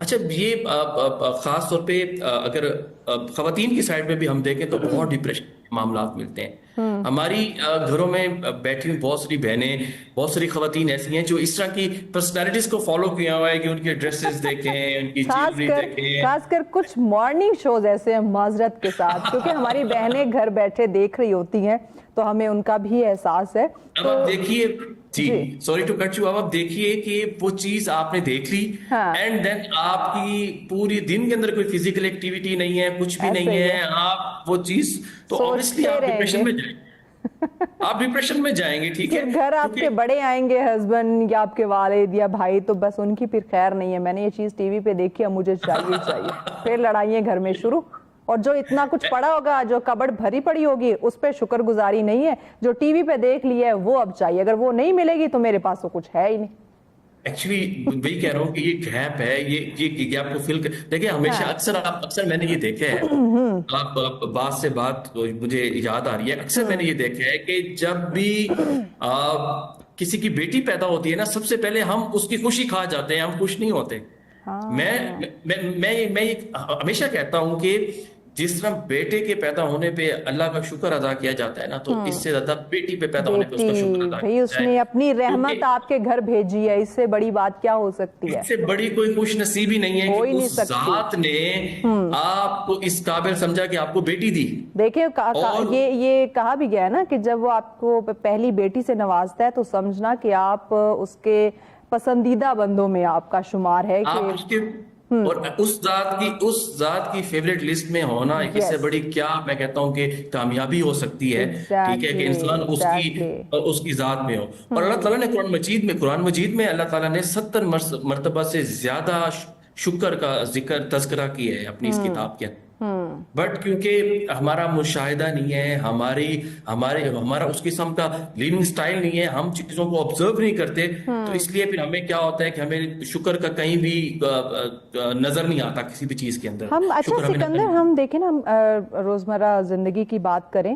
اچھا یہ خاص طور پہ اگر خواتین کی سائڈ میں بھی ہم دیکھیں تو بہت ڈپریشن کے معاملات ملتے ہیں ہماری گھروں میں بیٹھی ہوئی بہت ساری بہنیں، بہت ساری خواتین ایسی ہیں جو اس طرح کی پرسنالٹیز کو فالو کیا ہوا ہے کہ ان کے ڈریسز دیکھیں، ان کی جیولری دیکھیں. خاص کر کچھ مارننگ شوز ایسے ہیں معذرت کے ساتھ، کیونکہ ہماری بہنیں گھر بیٹھے دیکھ رہی ہوتی ہیں تو ہمیں ان کا بھی احساس ہے. اب آپ دیکھیے جی سوری ٹو کٹ یو، اب آپ دیکھیے کہ وہ چیز آپ نے دیکھ لی اینڈ دین آپ کی پوری دن کے اندر کوئی فزیکل ایکٹیویٹی نہیں ہے، کچھ بھی نہیں ہے، آپ وہ چیز تو obviously آپ ڈپریشن میں جائیں گے، آپ ڈپریشن میں جائیں گے. ٹھیک ہے، گھر آپ کے بڑے آئیں گے، ہسبینڈ یا آپ کے والد یا بھائی، تو بس ان کی پھر خیر نہیں ہے، میں نے یہ چیز ٹی وی پہ دیکھی، اب مجھے چاہیے پھر لڑائیاں گھر میں شروع. اور جو اتنا کچھ پڑا ہوگا، جو کبڑ بھری پڑی ہوگی، اس پہ شکر گزاری نہیں ہے. جو ٹی وی پہ دیکھ لیا ہے وہ اب چاہیے، اگر وہ نہیں ملے گی تو میرے پاس تو کچھ ہے ہی نہیں. ایکچولی وہی کہہ رہا ہوں کہ یہ گیپ ہے، یہ آپ کو فیل دیکھیں ہمیشہ اکثر میں نے یہ دیکھا ہے، آپ بات سے بات مجھے یاد آ رہی ہے، اکثر میں نے یہ دیکھا ہے کہ جب بھی کسی کی بیٹی پیدا ہوتی ہے نا، سب سے پہلے ہم اس کی خوشی کھا جاتے ہیں، ہم خوش نہیں ہوتے. میں ہمیشہ کہتا ہوں کہ جس طرح بیٹے کے پیدا ہونے پہ اللہ کا شکر ادا کیا جاتا ہے نا، تو اس سے زیادہ بیٹی پہ پیدا ہونے پہ اس کا شکر ادا بھائی کیا اس جائے. نے اپنی رحمت آپ کے گھر بھیجی ہے، اس سے بڑی بات کیا ہو سکتی ہے؟ اس سے بڑی کوئی خوش نصیبی نہیں ہے کہ اس ذات نے آپ کو اس قابل سمجھا کہ آپ کو بیٹی دی. دیکھیں یہ کہا بھی گیا ہے نا کہ جب وہ آپ کو پہلی بیٹی سے نوازتا ہے تو سمجھنا کہ آپ اس کے پسندیدہ بندوں میں آپ کا شمار ہے، کہ اور اس ذات کی فیوریٹ لسٹ میں ہونا اس سے بڑی کیا میں کہتا ہوں کہ کامیابی ہو سکتی ہے. ٹھیک ہے کہ انسان اس کی ذات میں ہو. اور اللہ تعالیٰ نے قرآن مجید میں اللہ تعالیٰ نے 70 مرتبہ سے زیادہ شکر کا تذکرہ کیا ہے اپنی اس کتاب کے اندر. بٹ کیونکہ ہمارا مشاہدہ نہیں ہے، ہمارا اس قسم کا لیونگ سٹائل نہیں ہے، ہم چیزوں کو آبزرو نہیں کرتے، تو اس لیے پھر ہمیں کیا ہوتا ہے کہ ہمیں شکر کا کہیں بھی نظر نہیں آتا کسی بھی چیز کے اندر. اچھا سکندر، ہم دیکھیں نا، ہم روزمرہ زندگی کی بات کریں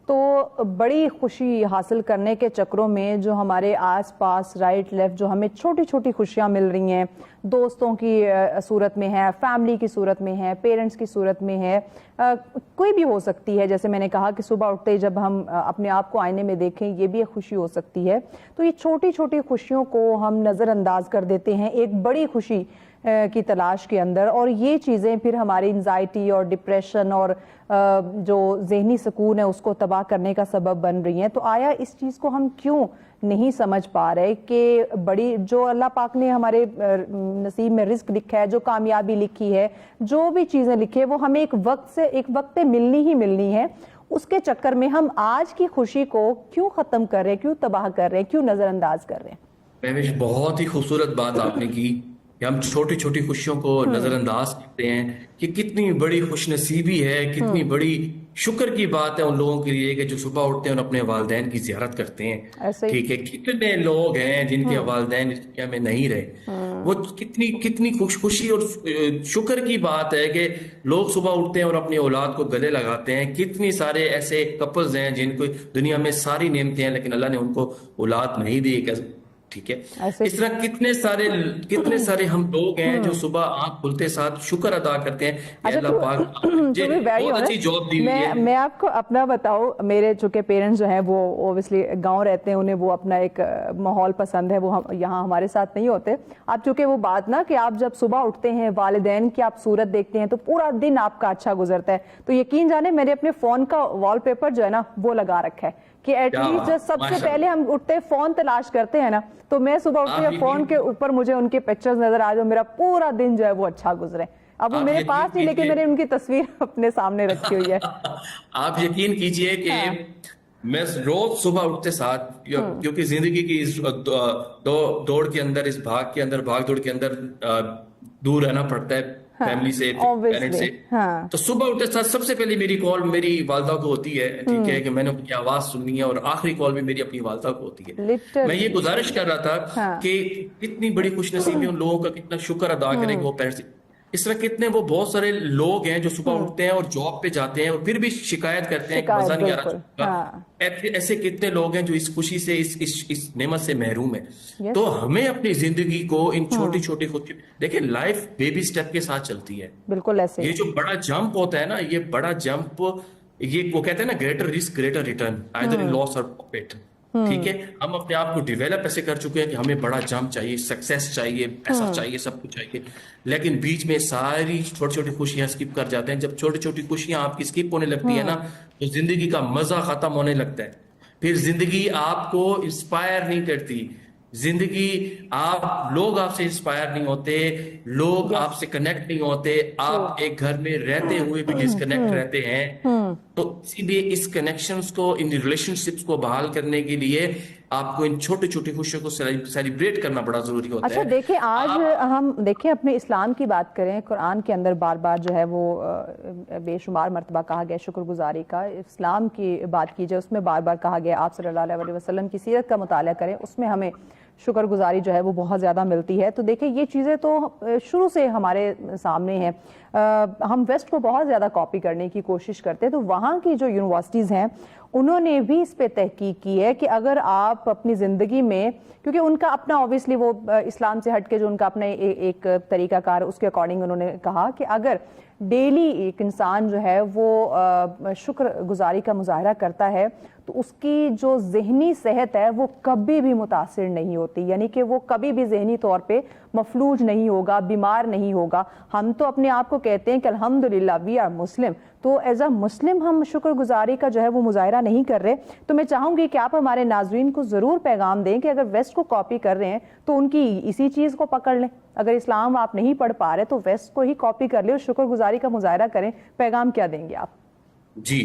تو بڑی خوشی حاصل کرنے کے چکروں میں جو ہمارے آس پاس رائٹ لیفٹ جو ہمیں چھوٹی چھوٹی خوشیاں مل رہی ہیں، دوستوں کی صورت میں ہے، فیملی کی صورت میں ہے، پیرنٹس کی صورت میں ہے، کوئی بھی ہو سکتی ہے. جیسے میں نے کہا کہ صبح اٹھتے جب ہم اپنے آپ کو آئینے میں دیکھیں، یہ بھی ایک خوشی ہو سکتی ہے. تو یہ چھوٹی چھوٹی خوشیوں کو ہم نظر انداز کر دیتے ہیں ایک بڑی خوشی کی تلاش کے اندر، اور یہ چیزیں پھر ہماری انزائٹی اور ڈپریشن اور جو ذہنی سکون ہے اس کو تباہ کرنے کا سبب بن رہی ہیں. تو آیا اس چیز کو ہم کیوں نہیں سمجھ پا رہے کہ بڑی جو اللہ پاک نے ہمارے نصیب میں رزق لکھا ہے، جو کامیابی لکھی ہے، جو بھی چیزیں لکھی ہے، وہ ہمیں ایک وقت پہ ملنی ہی ملنی ہے. اس کے چکر میں ہم آج کی خوشی کو کیوں ختم کر رہے ہیں، کیوں تباہ کر رہے ہیں، کیوں نظر انداز کر رہے ہیں؟ مہوش بہت ہی خوبصورت بات آپ نے کی کہ ہم چھوٹی چھوٹی خوشیوں کو نظر انداز کرتے ہیں، کہ کتنی بڑی خوش نصیبی ہے، کتنی بڑی شکر کی بات ہے ان لوگوں کے لیے کہ جو صبح اٹھتے ہیں اور اپنے والدین کی زیارت کرتے ہیں. ٹھیک ہے، کتنے لوگ ہیں جن کے والدین اس دنیا میں نہیں رہے. وہ کتنی خوشی اور شکر کی بات ہے کہ لوگ صبح اٹھتے ہیں اور اپنی اولاد کو گلے لگاتے ہیں. کتنی سارے ایسے کپلز ہیں جن کو دنیا میں ساری نعمتیں ہیں لیکن اللہ نے ان کو اولاد نہیں دی. ٹھیک ہے، اس طرح کتنے سارے ہم لوگ ہیں جو صبح آنکھ کھلتے ساتھ شکر ادا کرتے ہیں کہ اللہ پاک مجھے بہت اچھی جاب دی ہوئی ہے. میں آپ کو اپنا بتاؤں، میرے چونکہ پیرنٹس جو ہیں وہ اوبیسلی گاؤں رہتے ہیں، انہیں وہ اپنا ایک ماحول پسند ہے، وہ یہاں ہمارے ساتھ نہیں ہوتے. اب چونکہ وہ بات نا کہ آپ جب صبح اٹھتے ہیں والدین کی آپ صورت دیکھتے ہیں تو پورا دن آپ کا اچھا گزرتا ہے. تو یقین جانے میں نے اپنے فون کا وال پیپر جو ہے نا وہ لگا رکھا ہے کہ ایٹ لیسٹ جو سب سے پہلے ہم اٹھتے فون تلاش کرتے ہیں نا، تو میں صبح اٹھتے ہیں فون کے اوپر مجھے ان کے پکچرز نظر آ جائے، میرا پورا دن جو ہے وہ اچھا گزرے. اب وہ میرے پاس نہیں لیکن میں نے ان کی تصویر اپنے سامنے رکھی ہوئی ہے. آپ یقین کیجئے کہ میں روز صبح اٹھتے ساتھ، کیونکہ زندگی کی اس دوڑ کے اندر، اس بھاگ دوڑ کے اندر دور رہنا پڑتا ہے فیملی سے، پیرنٹ سے. تو صبح اٹھتے ساتھ سب سے پہلے میری کال میری والدہ کو ہوتی ہے. ٹھیک ہے، کہ میں نے ان کی آواز سننی ہے، اور آخری کال بھی میری اپنی والدہ کو ہوتی ہے. میں یہ گزارش کر رہا تھا کہ کتنی بڑی خوش نصیبی ان لوگوں کا، کتنا شکر ادا کریں کہ وہ اس طرح کتنے وہ بہت سارے لوگ ہیں جو صبح اٹھتے ہیں اور جاب پہ جاتے ہیں اور پھر بھی شکایت کرتے ہیں کہ مزہ شکایت نہیں آ رہا بالکل جاب کا. ہاں. ایسے کتنے لوگ ہیں جو اس خوشی سے اس نعمت سے محروم ہیں. یس تو ہمیں اپنی زندگی کو ان چھوٹی چھوٹی خوشی، دیکھیں لائف بیبی سٹیپ کے ساتھ چلتی ہے. بالکل ایسے یہ ہی. جو بڑا جمپ ہوتا ہے نا، یہ بڑا جمپ، یہ وہ کہتے ہیں نا greater risk greater return, either in loss اور پروفٹ. ٹھیک ہے، ہم اپنے آپ کو ڈیولپ ایسے کر چکے ہیں کہ ہمیں بڑا جمپ چاہیے، سکسیس چاہیے، پیسہ چاہیے، سب کچھ چاہیے، لیکن بیچ میں ساری چھوٹی چھوٹی خوشیاں اسکپ کر جاتے ہیں. جب چھوٹی چھوٹی خوشیاں آپ کی اسکپ ہونے لگتی ہیں نا، تو زندگی کا مزہ ختم ہونے لگتا ہے. پھر زندگی آپ کو انسپائر نہیں کرتی. زندگی لوگ آپ سے انسپائر نہیں ہوتے، لوگ یس آپ سے کنیکٹ نہیں ہوتے. ٹرو. آپ ایک گھر میں رہتے ہوئے بھی ڈسکنیکٹ رہتے ہیں. تو اسی لیے اس کنیکشنز کو، ان ریلیشن شپس کو بحال کرنے کے لیے آپ کو ان چھوٹی چھوٹی خوشیوں کو سیلیبریٹ کرنا بڑا ضروری ہوتا اچھا ہے. دیکھیں، آج ہم دیکھیں اپنے اسلام کی بات کریں، قرآن کے اندر بار بار جو ہے وہ بے شمار مرتبہ کہا گیا شکر گزاری کا. اسلام کی بات کی جائے اس میں بار بار کہا گیا آپ صلی اللہ علیہ وسلم کی سیرت کا مطالعہ کریں، اس میں ہمیں شکر گزاری جو ہے وہ بہت زیادہ ملتی ہے. تو دیکھیں یہ چیزیں تو شروع سے ہمارے سامنے ہیں. ہم ویسٹ کو بہت زیادہ کاپی کرنے کی کوشش کرتے ہیں، تو وہاں کی جو یونیورسٹیز ہیں انہوں نے بھی اس پہ تحقیق کی ہے کہ اگر آپ اپنی زندگی میں، کیونکہ ان کا اپنا اوبیسلی وہ اسلام سے ہٹ کے جو ان کا اپنا ایک طریقہ کار، اس کے اکارڈنگ انہوں نے کہا کہ اگر ڈیلی ایک انسان جو ہے وہ شکر گزاری کا مظاہرہ کرتا ہے تو اس کی جو ذہنی صحت ہے وہ کبھی بھی متاثر نہیں ہوتی، یعنی کہ وہ کبھی بھی ذہنی طور پہ مفلوج نہیں ہوگا، بیمار نہیں ہوگا. ہم تو اپنے آپ کو کہتے ہیں کہ الحمدللہ وی آر مسلم، تو ایز اے مسلم ہم شکر گزاری کا جو ہے وہ مظاہرہ نہیں کر رہے. تو میں چاہوں گی کہ آپ ہمارے ناظرین کو ضرور پیغام دیں کہ اگر ویسٹ کو کاپی کر رہے ہیں تو ان کی اسی چیز کو پکڑ لیں. اگر اسلام آپ نہیں پڑھ پا رہے تو ویسٹ کو ہی کاپی کر لیں اور شکر گزاری کا مظاہرہ کریں. پیغام کیا دیں گے آپ؟ جی،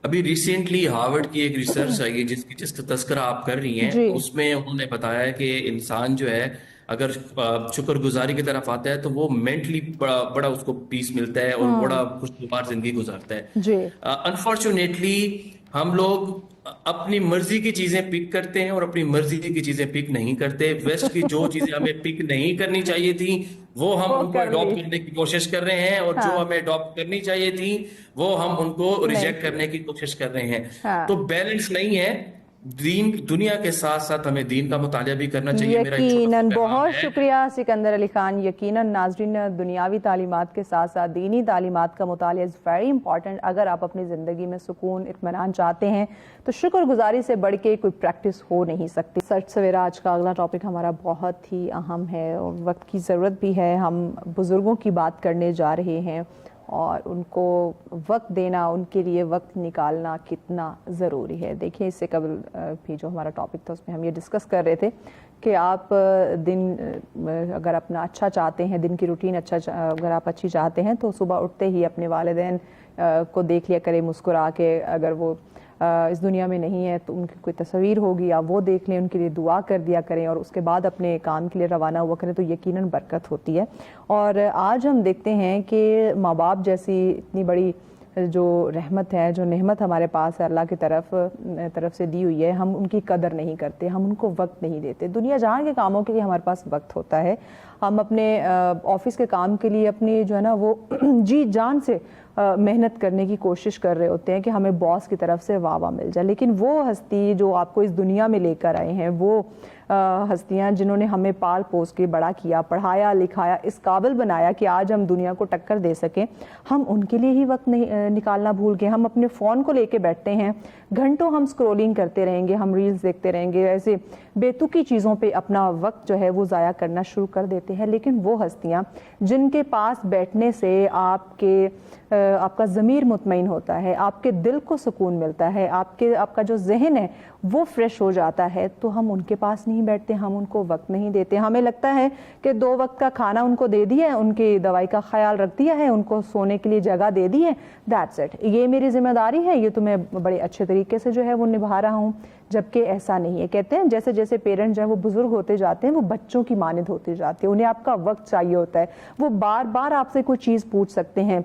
ابھی ریسنٹلی ہارورڈ کی ایک ریسرچ آئی ہے جس کا تذکرہ آپ کر رہی ہیں. جی اس میں انہوں نے بتایا ہے کہ انسان جو ہے اگر شکر گزاری کی طرف آتا ہے تو وہ مینٹلی بڑا اس کو پیس ملتا ہے اور بڑا خوشگوار زندگی گزارتا ہے. جی انفارچونیٹلی ہم لوگ اپنی مرضی کی چیزیں پک کرتے ہیں اور اپنی مرضی کی چیزیں پک نہیں کرتے. ویسٹ کی جو چیزیں ہمیں پک نہیں کرنی چاہیے تھیں وہ ہم ان کو کر لی. اڈاپٹ کرنے کی کوشش کر رہے ہیں، اور جو ہمیں اڈاپٹ کرنی چاہیے تھیں وہ ہم ان کو ریجیکٹ کرنے کی کوشش کر رہے ہیں. تو بیلنس نہیں ہے. دنیا کے ساتھ ساتھ ہمیں دین کا مطالعہ بھی کرنا چاہیے. میرا ایک چھوٹا سا یقیناً. پیغام بہت ہے. شکریہ سکندر علی خان. یقیناً ناظرین، دنیاوی تعلیمات کے ساتھ ساتھ دینی تعلیمات کا مطالعہ از ویری امپورٹنٹ. اگر آپ اپنی زندگی میں سکون، اطمینان چاہتے ہیں تو شکر گزاری سے بڑھ کے کوئی پریکٹس ہو نہیں سکتی. سچ سویرا آج کا اگلا ٹاپک ہمارا بہت ہی اہم ہے اور وقت کی ضرورت بھی ہے. ہم بزرگوں کی بات کرنے جا رہے ہیں اور ان کو وقت دینا، ان کے لیے وقت نکالنا کتنا ضروری ہے. دیکھیں اس سے قبل بھی جو ہمارا ٹاپک تھا اس میں ہم یہ ڈسکس کر رہے تھے کہ آپ دن اگر اپنا اچھا چاہتے ہیں، دن کی روٹین اگر آپ اچھی چاہتے ہیں تو صبح اٹھتے ہی اپنے والدین کو دیکھ لیا کریں مسکرا کے. اگر وہ اس دنیا میں نہیں ہے تو ان کی کوئی تصویر ہوگی یا وہ دیکھ لیں، ان کے لیے دعا کر دیا کریں اور اس کے بعد اپنے کام کے لیے روانہ ہوا کریں، تو یقیناً برکت ہوتی ہے. اور آج ہم دیکھتے ہیں کہ ماں باپ جیسی اتنی بڑی جو رحمت ہے، جو نعمت ہمارے پاس ہے اللہ کی طرف سے دی ہوئی ہے، ہم ان کی قدر نہیں کرتے، ہم ان کو وقت نہیں دیتے. دنیا جہاں کے کاموں کے لیے ہمارے پاس وقت ہوتا ہے. ہم اپنے آفس کے کام کے لیے اپنی جو ہے نا وہ جی جان سے محنت کرنے کی کوشش کر رہے ہوتے ہیں کہ ہمیں باس کی طرف سے واہ مل جائے. لیکن وہ ہستی جو آپ کو اس دنیا میں لے کر آئے ہیں، وہ ہستیاں جنہوں نے ہمیں پال پوس کے بڑا کیا، پڑھایا لکھایا، اس قابل بنایا کہ آج ہم دنیا کو ٹکر دے سکیں، ہم ان کے لیے ہی وقت نہیں نکالنا بھول گئے. ہم اپنے فون کو لے کے بیٹھتے ہیں، گھنٹوں ہم سکرولنگ کرتے رہیں گے، ہم ریلز دیکھتے رہیں گے، ایسے بیتوکی چیزوں پہ اپنا وقت جو ہے وہ ضائع کرنا شروع کر دیتے ہیں. لیکن وہ ہستیاں جن کے پاس بیٹھنے سے آپ کا ضمیر مطمئن ہوتا ہے، آپ کے دل کو سکون ملتا ہے، آپ کا جو ذہن ہے وہ فریش ہو جاتا ہے، تو ہم ان کے پاس نہیں بیٹھتے، ہم ان کو وقت نہیں دیتے. ہمیں لگتا ہے کہ 2 وقت کا کھانا ان کو دے دیا ہے، ان کی دوائی کا خیال رکھ دیا ہے، ان کو سونے کے لیے جگہ دے دی ہے، دیٹس اٹ، یہ میری ذمہ داری ہے، یہ تو میں بڑے اچھے طریقے سے جو ہے وہ نبھا رہا ہوں. جبکہ ایسا نہیں ہے. کہتے ہیں جیسے جیسے پیرنٹ جو ہیں وہ بزرگ ہوتے جاتے ہیں وہ بچوں کی مانند ہوتے جاتے ہیں. انہیں آپ کا وقت چاہیے ہوتا ہے، وہ بار بار آپ سے کوئی چیز پوچھ سکتے ہیں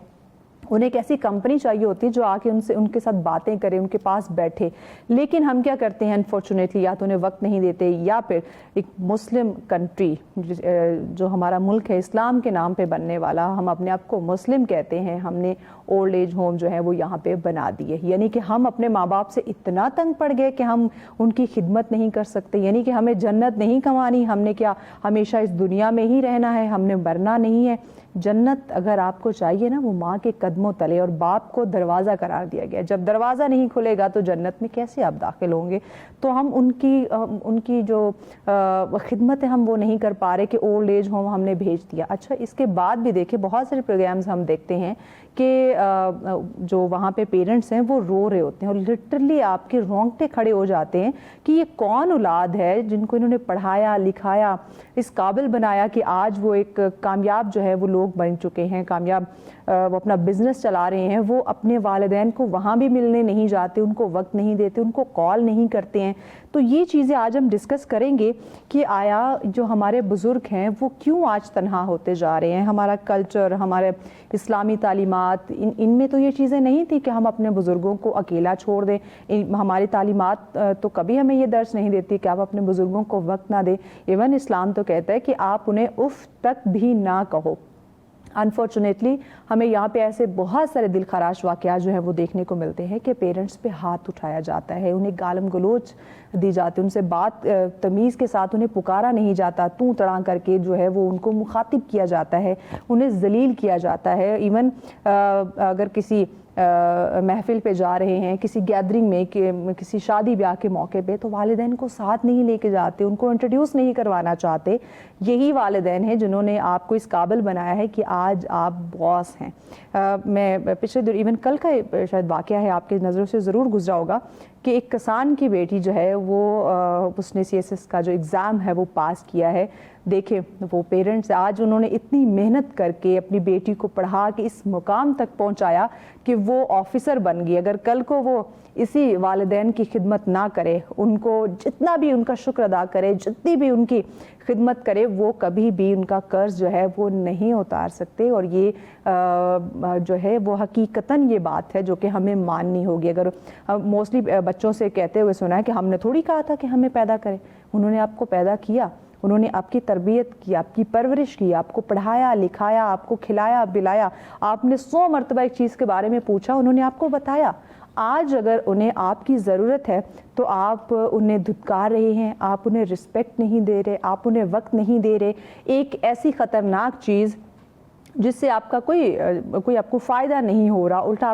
انہیں ایک ایسی کمپنی چاہیے ہوتی ہے جو آ کے ان کے ساتھ باتیں کرے، ان کے پاس بیٹھے. لیکن ہم کیا کرتے ہیں انفارچونیٹلی، یا تو انہیں وقت نہیں دیتے، یا پھر ایک مسلم کنٹری جو ہمارا ملک ہے اسلام کے نام پہ بننے والا، ہم اپنے آپ کو مسلم کہتے ہیں، ہم نے اولڈ ایج ہوم جو ہے وہ یہاں پہ بنا دیے. یعنی کہ ہم اپنے ماں باپ سے اتنا تنگ پڑ گئے کہ ہم ان کی خدمت نہیں کر سکتے. یعنی کہ ہمیں جنت نہیں کمانی، ہم نے کیا ہمیشہ اس دنیا میں ہی رہنا ہے، ہم نے مرنا نہیں ہے. جنت اگر آپ کو چاہیے نا وہ ماں کے قدموں تلے، اور باپ کو دروازہ قرار دیا گیا. جب دروازہ نہیں کھلے گا تو جنت میں کیسے آپ داخل ہوں گے؟ تو ہم ان کی جو خدمت ہے ہم وہ نہیں کر پا رہے کہ اولڈ ایج ہوم ہم نے بھیج دیا. اچھا اس کے بعد بھی دیکھیں بہت سارے پروگرامز ہم دیکھتے ہیں کہ جو وہاں پہ پیرنٹس ہیں وہ رو رہے ہوتے ہیں، اور لٹرلی آپ کے رونگٹے کھڑے ہو جاتے ہیں کہ یہ کون اولاد ہے جن کو انہوں نے پڑھایا لکھایا، اس قابل بنایا کہ آج وہ ایک کامیاب جو ہے وہ لوگ بن چکے ہیں، کامیاب وہ اپنا بزنس چلا رہے ہیں. وہ اپنے والدین کو وہاں بھی ملنے نہیں جاتے، ان کو وقت نہیں دیتے، ان کو کال نہیں کرتے ہیں. تو یہ چیزیں آج ہم ڈسکس کریں گے کہ آیا جو ہمارے بزرگ ہیں وہ کیوں آج تنہا ہوتے جا رہے ہیں. ہمارا کلچر، ہمارے اسلامی تعلیمات، ان میں تو یہ چیزیں نہیں تھی کہ ہم اپنے بزرگوں کو اکیلا چھوڑ دیں. ہماری تعلیمات تو کبھی ہمیں یہ درس نہیں دیتی کہ آپ اپنے بزرگوں کو وقت نہ دیں. ایون اسلام تو کہتا ہے کہ آپ انہیں اف تک بھی نہ کہو. انفارچونیٹلی ہمیں یہاں پہ ایسے بہت سارے دل خراش واقعات جو ہیں وہ دیکھنے کو ملتے ہیں کہ پیرنٹس پہ ہاتھ اٹھایا جاتا ہے، انہیں گالم گلوچ دی جاتی، ان سے بات تمیز کے ساتھ انہیں پکارا نہیں جاتا، تو تڑاں کر کے جو ہے وہ ان کو مخاطب کیا جاتا ہے، انہیں ذلیل کیا جاتا ہے. ایون اگر کسی محفل پہ جا رہے ہیں، کسی گیدرنگ میں، کسی شادی بیاہ کے موقع پہ، تو والدین کو ساتھ نہیں لے کے جاتے، ان کو انٹروڈیوس نہیں کروانا چاہتے. یہی والدین ہیں جنہوں نے آپ کو اس قابل بنایا ہے کہ آج آپ باس ہیں. میں پچھلے دن ایون کل کا شاید واقعہ ہے، آپ کی نظروں سے ضرور گزرا ہوگا کہ ایک کسان کی بیٹی جو ہے وہ اس نے CSS کا جو ایگزام ہے وہ پاس کیا ہے. دیکھیں وہ پیرنٹس آج انہوں نے اتنی محنت کر کے اپنی بیٹی کو پڑھا کے اس مقام تک پہنچایا کہ وہ آفیسر بن گئی. اگر کل کو وہ اسی والدین کی خدمت نہ کرے، ان کو جتنا بھی ان کا شکر ادا کرے، جتنی بھی ان کی خدمت کرے، وہ کبھی بھی ان کا قرض جو ہے وہ نہیں اتار سکتے. اور یہ جو ہے وہ حقیقتاً یہ بات ہے جو کہ ہمیں ماننی ہوگی. اگر موسٹلی بچوں سے کہتے ہوئے سنا ہے کہ ہم نے تھوڑی کہا تھا کہ ہمیں پیدا کرے، انہوں نے آپ کو پیدا کیا، انہوں نے آپ کی تربیت کی، آپ کی پرورش کی، آپ کو پڑھایا لکھایا، آپ کو کھلایا پلایا، آپ نے 100 مرتبہ ایک چیز کے بارے میں پوچھا، انہوں نے آپ کو بتایا. آج اگر انہیں آپ کی ضرورت ہے تو آپ انہیں دھتکار رہے ہیں، آپ انہیں رسپیکٹ نہیں دے رہے، آپ انہیں وقت نہیں دے رہے. ایک ایسی خطرناک چیز جس سے آپ کا کوئی آپ کو فائدہ نہیں ہو رہا، الٹا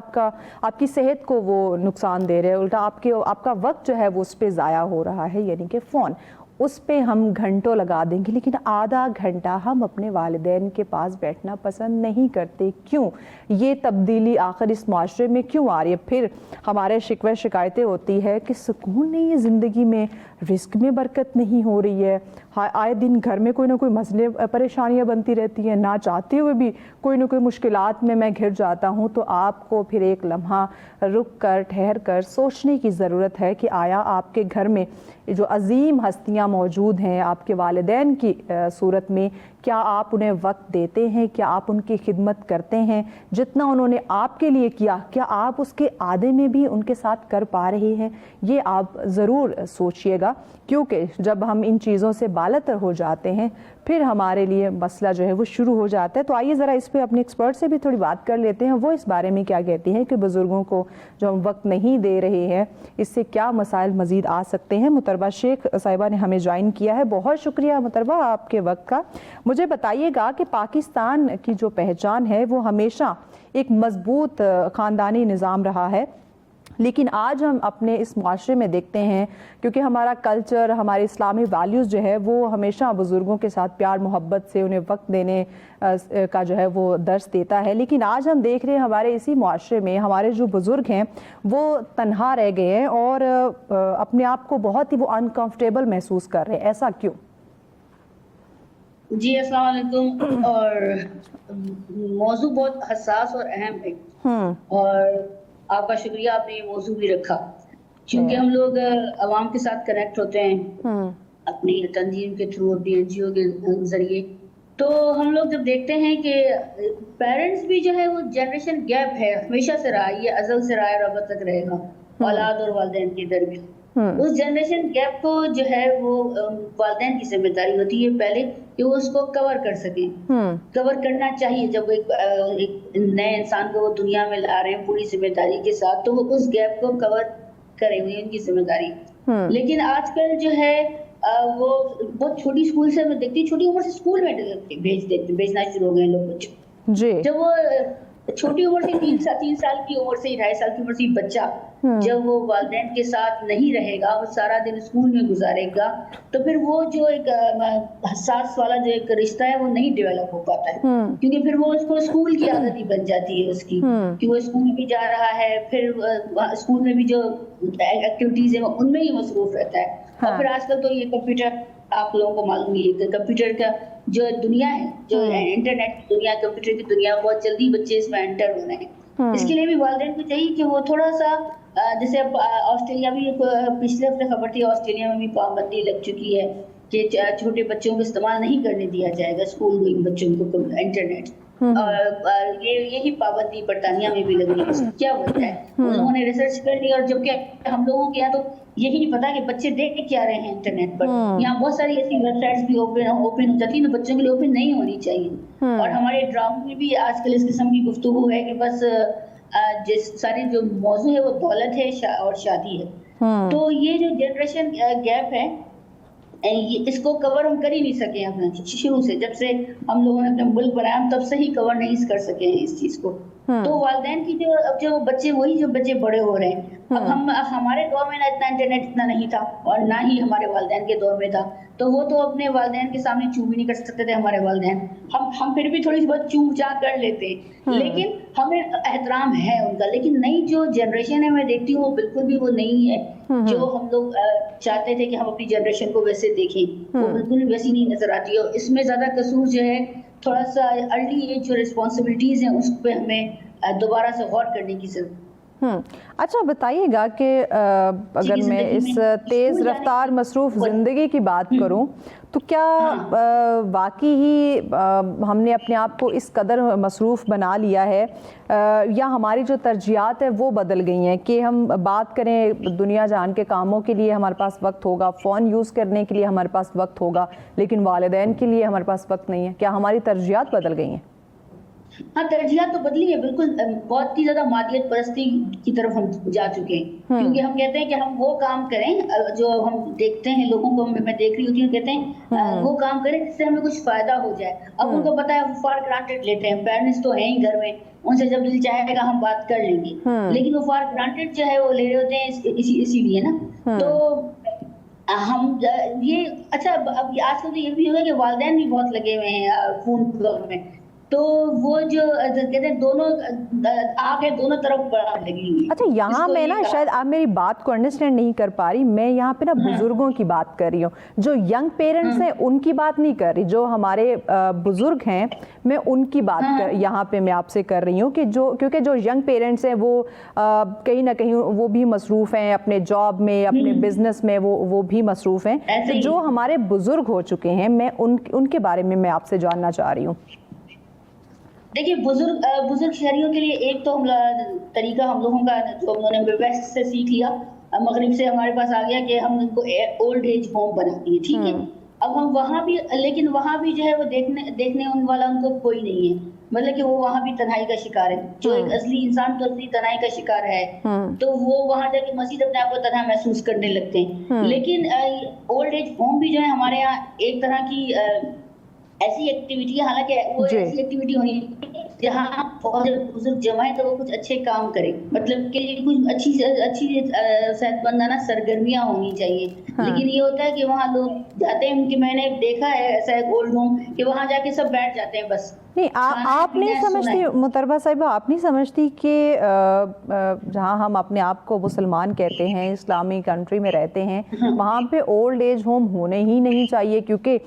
آپ کی صحت کو وہ نقصان دے رہے، الٹا آپ کا وقت جو ہے وہ اس پہ ضائع ہو رہا ہے، یعنی کہ فون. اس پہ ہم گھنٹوں لگا دیں گے، لیکن آدھا گھنٹہ ہم اپنے والدین کے پاس بیٹھنا پسند نہیں کرتے. کیوں؟ یہ تبدیلی آخر اس معاشرے میں کیوں آ رہی ہے؟ پھر ہمارے شکوے شکایتیں ہوتی ہے کہ سکون نہیں ہے زندگی میں، رزق میں برکت نہیں ہو رہی ہے، آئے دن گھر میں کوئی نہ کوئی مسئلے پریشانیاں بنتی رہتی ہیں، نہ چاہتے ہوئے بھی کوئی نہ کوئی مشکلات میں گھر جاتا ہوں. تو آپ کو پھر ایک لمحہ رک کر ٹھہر کر سوچنے کی ضرورت ہے کہ آیا آپ کے گھر میں جو عظیم ہستیاں موجود ہیں آپ کے والدین کی صورت میں، کیا آپ انہیں وقت دیتے ہیں؟ کیا آپ ان کی خدمت کرتے ہیں؟ جتنا انہوں نے آپ کے لیے کیا، کیا آپ اس کے آدھے میں بھی ان کے ساتھ کر پا رہے ہیں؟ یہ آپ ضرور سوچئے گا، کیونکہ جب ہم ان چیزوں سے بالاتر ہو جاتے ہیں پھر ہمارے لیے مسئلہ جو ہے وہ شروع ہو جاتا ہے. تو آئیے ذرا اس پہ اپنے ایکسپرٹ سے بھی تھوڑی بات کر لیتے ہیں، وہ اس بارے میں کیا کہتی ہیں کہ بزرگوں کو جو ہم وقت نہیں دے رہے ہیں اس سے کیا مسائل مزید آ سکتے ہیں. مطربہ شیخ صاحبہ نے ہمیں جوائن کیا ہے. بہت شکریہ مطربہ آپ کے وقت کا. مجھے بتائیے گا کہ پاکستان کی جو پہچان ہے وہ ہمیشہ ایک مضبوط خاندانی نظام رہا ہے، لیکن آج ہم اپنے اس معاشرے میں دیکھتے ہیں کیونکہ ہمارا کلچر، ہمارے اسلامی ویلیوز جو ہے وہ ہمیشہ بزرگوں کے ساتھ پیار محبت سے انہیں وقت دینے کا جو ہے وہ درس دیتا ہے، لیکن آج ہم دیکھ رہے ہیں ہمارے اسی معاشرے میں ہمارے جو بزرگ ہیں وہ تنہا رہ گئے ہیں اور اپنے آپ کو بہت ہی وہ انکمفرٹیبل محسوس کر رہے ہیں. ایسا کیوں؟ جی السلام علیکم. اور موضوع بہت حساس اور اہم ہے، اور آپ کا شکریہ آپ نے یہ موضوع بھی رکھا، کیونکہ ہم لوگ عوام کے ساتھ کنیکٹ ہوتے ہیں اپنی تنظیم کے تھرو، اپنی NGO کے ذریعے. تو ہم لوگ جب دیکھتے ہیں کہ پیرنٹس بھی جو ہے وہ جنریشن گیپ ہے ہمیشہ سے رہا، یہ ازل سے رہا ہے اور اب تک رہے گا اولاد اور والدین کے درمیان۔ اس جنریشن گیپ کو جو ہے وہ والدین کی ذمہ داری ہوتی ہے پہلے کہ وہ اس کو کور کر سکیں، کور کرنا چاہیے۔ جب ایک نئے انسان کو وہ دنیا میں لا رہے ہیں پوری ذمہ داری کے ساتھ تو وہ اس گیپ کو کور کریں، ہوئی ان کی ذمہ داری۔ لیکن آج کل جو ہے وہ بہت چھوٹی اسکول سے میں دیکھتی، چھوٹی عمر سے اسکول میں بھیجنا شروع ہو گئے لوگ بچوں جی، جب وہ چھوٹی عمر سے 3 سال کی عمر سے 2.5 سال کی عمر سے بچہ جب وہ والدین کے ساتھ نہیں رہے گا، وہ سارا دن اسکول میں گزارے گا، تو پھر وہ جو ایک حساس والا جو ایک رشتہ ہے وہ نہیں ڈیولپ ہو پاتا ہے، کیونکہ پھر وہ اس کو اسکول کی عادت ہی بن جاتی ہے اس کی، کہ وہ اسکول بھی جا رہا ہے، پھر اسکول میں بھی جو ایکٹیویٹیز ہیں ان میں ہی مصروف رہتا ہے۔ اور پھر آج کل تو یہ کمپیوٹر، آپ لوگوں کو معلوم ہی ہے کہ کمپیوٹر کا جو دنیا ہے، جو انٹرنیٹ کی دنیا، کمپیوٹر کی دنیا، بہت جلدی بچے اس میں انٹر ہو رہے ہیں۔ اس کے لیے بھی والدین کو چاہیے کہ وہ تھوڑا سا، جیسے اب آسٹریلیا بھی پچھلے ہفتے خبر تھی، آسٹریلیا میں بھی پابندی لگ چکی ہے کہ چھوٹے بچوں کو استعمال نہیں کرنے دیا جائے گا، اسکول گوئنگ بچوں کو انٹرنیٹ۔ اور یہی پابندی برطانیہ میں بھی لگ رہی ہے۔ کیا وجہ ہے؟ انہوں نے ریسرچ کر لی، اور جبکہ ہم لوگوں کے یہاں تو یہی نہیں پتا کہ بچے دیکھ کیا رہے ہیں انٹرنیٹ پر۔ یہاں بہت ساری ایسی ویب سائٹس بھی اوپن ہو جاتی ہیں جو بچوں کے لیے اوپن نہیں ہونی چاہیے۔ اور ہمارے ڈراموں میں بھی آج کل اس قسم کی گفتگو ہے کہ بس سارے جو موضوع ہے وہ دولت ہے اور شادی ہے۔ تو یہ جو جنریشن گیپ ہے اس کو کور ہم کر ہی نہیں سکے اپنے شروع سے، جب سے ہم لوگوں نے اپنا ملک بنایا ہم تب سے ہی کور نہیں کر سکے ہیں اس چیز کو۔ تو والدین کی جو بچے، وہی جو بچے بڑے ہو رہے ہیں، اب ہمارے دور میں نہ اتنا انٹرنیٹ اتنا نہیں تھا اور نہ ہی ہمارے والدین کے دور میں تھا، تو وہ تو اپنے والدین کے سامنے چوں بھی نہیں کر سکتے تھے ہمارے والدین۔ ہم پھر بھی تھوڑی سی بہت چوں چاں کر لیتے ہیں، لیکن ہمیں احترام ہے ان کا۔ لیکن نئی جو جنریشن ہے میں دیکھتی ہوں وہ بالکل بھی وہ نہیں ہے جو ہم لوگ چاہتے تھے کہ ہم اپنی جنریشن کو ویسے دیکھیں، وہ بالکل ویسی نہیں نظر آتی ہے۔ اور اس میں زیادہ قصور جو ہے تھوڑا سا ارلی ایج جو رسپانسبلٹیز ہیں اس پہ ہمیں دوبارہ سے غور کرنے کی ضرورت۔ اچھا بتائیے گا کہ اگر میں اس تیز رفتار مصروف زندگی کی بات کروں تو کیا واقعی ہی ہم نے اپنے آپ کو اس قدر مصروف بنا لیا ہے، یا ہماری جو ترجیحات ہیں وہ بدل گئی ہیں کہ ہم بات کریں دنیا جہان کے کاموں کے لیے ہمارے پاس وقت ہوگا، فون یوز کرنے کے لیے ہمارے پاس وقت ہوگا، لیکن والدین کے لیے ہمارے پاس وقت نہیں ہے؟ کیا ہماری ترجیحات بدل گئی ہیں؟ ہاں، ترجیحات تو بدلی ہے بالکل، بہت ہی زیادہ مادیت پرستی کی طرف ہم جا چکے ہیں، کیونکہ ہم کہتے ہیں کہ ہم وہ کام کریں جو ہم دیکھتے ہیں لوگوں کو، میں دیکھ رہی ہوتی ہوں، کہتے ہیں وہ کام کریں جس سے ہمیں کچھ فائدہ ہو جائے۔ اب ان کو پتا ہے، فار گرانٹیڈ لیتے ہیں، پیرنٹس تو ہیں ہی گھر میں، ان سے جب دل چاہے گا ہم بات کر لیں گے، لیکن وہ فار گرانٹیڈ جو ہے وہ لے رہے ہوتے ہیں اسی لیے نا۔ تو ہم یہ اچھا، اب آج کل تو یہ بھی ہوگا کہ والدین بھی بہت لگے ہوئے ہیں فون میں، تو وہ جو کہتے ہیں دونوں آگ ہے دونوں طرف لگی ہوئی۔ اچھا، یہاں میں نا شاید آپ میری بات کو انڈرسٹینڈ نہیں کر پا رہی، میں یہاں پہ نا بزرگوں کی بات کر رہی ہوں، جو ینگ پیرنٹس ہیں ان کی بات نہیں کر رہی، جو ہمارے بزرگ ہیں میں ان کی بات یہاں پہ میں آپ سے کر رہی ہوں کہ کیونکہ جو ینگ پیرنٹس ہیں وہ کہیں نہ کہیں وہ بھی مصروف ہیں اپنے جاب میں، اپنے بزنس میں، وہ بھی مصروف ہیں۔ جو ہمارے بزرگ ہو چکے ہیں میں ان کے بارے میں آپ سے جاننا چاہ رہی ہوں۔ دیکھیے، بزرگ شہریوں کے لیے ایک تو طریقہ ہم لوگوں کا جو ہم نے ویسٹ سے سیکھ لیا، مغرب سے ہمارے پاس آ گیا کہ ہم ان کو اولڈ ایج ہوم بناتی ہے، ٹھیک ہے۔ اب ہم وہاں بھی، لیکن وہاں بھی جو ہے وہ دیکھنے ان والا ان کو کوئی نہیں ہے، مطلب کہ وہ وہاں بھی تنہائی کا شکار ہے، جو ایک اصلی انسان تو اصلی تنہائی کا شکار ہے، تو وہ وہاں جا کے مزید اپنے آپ کو تنہا محسوس کرنے لگتے ہیں۔ لیکن اولڈ ایج ہوم بھی جو ہے ہمارے یہاں ایک طرح کی ایسی ایکٹیویٹی ہے، حالانکہ وہ ایسی ایکٹیویٹی ہونی جہاں بہت بزرگ جمع ہے تو وہ کچھ اچھے کام کرے، مطلب کہ کچھ اچھی صحت مندانہ سرگرمیاں ہونی چاہیے۔ لیکن یہ ہوتا ہے کہ وہاں لوگ جاتے ہیں، کہ میں نے دیکھا ہے ایسا ایک اولڈ ہوم کہ وہاں جا کے سب بیٹھ جاتے ہیں بس، نہیں آپ نہیں سمجھتی محترمہ صاحبہ، آپ نہیں سمجھتی کہ جہاں ہم اپنے آپ کو مسلمان کہتے ہیں، اسلامی کنٹری میں رہتے ہیں، وہاں پہ اولڈ ایج ہوم ہونے ہی نہیں چاہیے؟ کیونکہ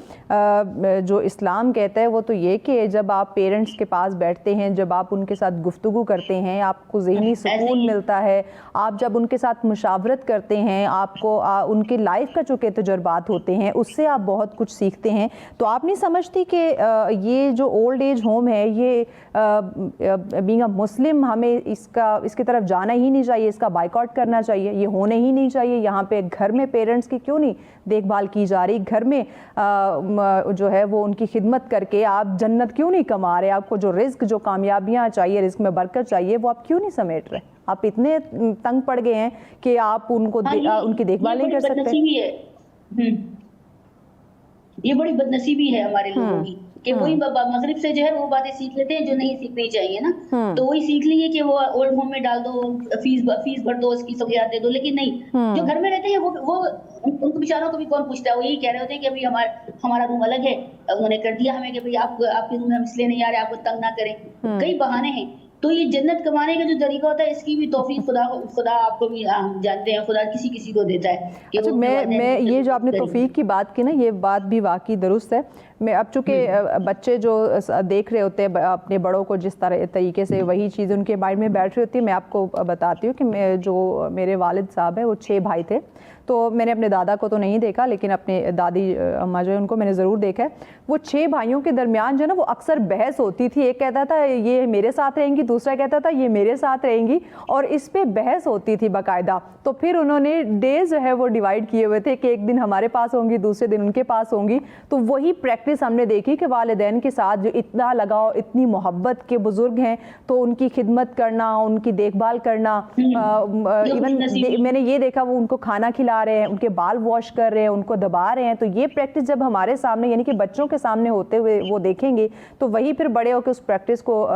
جو اسلام کہتا ہے وہ تو یہ کہ جب آپ پیرنٹس کے پاس بیٹھتے ہیں، جب آپ ان کے ساتھ گفتگو کرتے ہیں، آپ کو ذہنی سکون ملتا ہے، آپ جب ان کے ساتھ مشاورت کرتے ہیں، آپ کو ان کے لائف کا چونکہ تجربات ہوتے ہیں، اس سے آپ بہت کچھ سیکھتے ہیں. تو آپ نہیں سمجھتی کہ یہ جو اولڈ ایج ہوم ہے، یہ بینگ اے مسلم ہمیں اس کی طرف جانا ہی نہیں چاہیے، اس کا بائیکاٹ کرنا چاہیے، یہ ہونے ہی نہیں چاہیے؟ یہاں پہ گھر میں پیرنٹس کی کیوں نہیں دیکھ بھال کی جا رہی؟ گھر میں جو ہے وہ ان کی خدمت کر کے آپ جنت کیوں نہیں کما رہے؟ آپ کو جو رزق، جو کامیابیاں چاہیے، رزق میں برکت چاہیے، وہ آپ کیوں نہیں سمیٹ رہے؟ آپ اتنے تنگ پڑ گئے ہیں کہ آپ ان کی دیکھ بھال نہیں کر سکتے؟ یہ بڑی بدنصیبی ہے ہمارے لوگوں کی کہ وہی مغرب سے جو ہے وہ باتیں سیکھ لیتے ہیں جو نہیں سیکھنی چاہیے نا. تو وہی سیکھ لیے کہ وہ اولڈ ہوم میں ڈال دو، فیس بھر دو، اس کی سہولیات دے دو. لیکن نہیں، جو گھر میں رہتے ہیں وہ ان کو بیچاروں کو بھی کون پوچھتا ہے؟ وہ یہی کہہ رہے ہوتے ہیں کہ ابھی ہمارا روم الگ ہے، انہوں نے کر دیا ہمیں کہ آپ کے روم میں ہم اس لیے نہیں آ رہے، آپ کو تنگ نہ کریں. کئی بہانے ہیں. تو یہ جنت کمانے کا جو طریقہ ہوتا ہے، اس کی بھی توفیق خدا آپ کو بھی جانتے ہیں، خدا کسی کو دیتا ہے. اچھا، میں یہ جو آپ نے توفیق کی بات کی نا، یہ بات بھی واقعی درست ہے. میں اب چونکہ بچے جو دیکھ رہے ہوتے ہیں اپنے بڑوں کو جس طریقے سے، وہی چیز ان کے مائنڈ میں بیٹھ رہی ہوتی ہے. میں آپ کو بتاتی ہوں کہ جو میرے والد صاحب ہیں وہ 6 بھائی تھے. تو میں نے اپنے دادا کو تو نہیں دیکھا، لیکن اپنے دادی اماں جو ہے ان کو میں نے ضرور دیکھا ہے. وہ 6 بھائیوں کے درمیان جو ہے نا، وہ اکثر بحث ہوتی تھی. ایک کہتا تھا یہ میرے ساتھ رہیں گی، دوسرا کہتا تھا یہ میرے ساتھ رہیں گی، اور اس پہ بحث ہوتی تھی باقاعدہ. تو پھر انہوں نے ڈیز جو ہے وہ ڈیوائڈ کیے ہوئے تھے کہ ایک دن ہمارے پاس ہوں گی، دوسرے دن ان کے پاس ہوں گی. تو وہی پریکٹس ہم نے دیکھی کہ والدین کے ساتھ جو اتنا لگاؤ، اتنی محبت کے بزرگ ہیں تو ان کی خدمت کرنا، ان کی دیکھ بھال کرنا. ایون میں نے یہ دیکھا وہ ان کو کھانا کھلا رہے ہیں، ان کے بال واش کر رہے ہیں، ان کو دبا رہے ہیں. تو یہ پریکٹس جب ہمارے سامنے یعنی کہ بچوں کے سامنے ہوتے ہوئے وہ دیکھیں گے تو وہی پھر بڑے ہو کے اس پریکٹس کو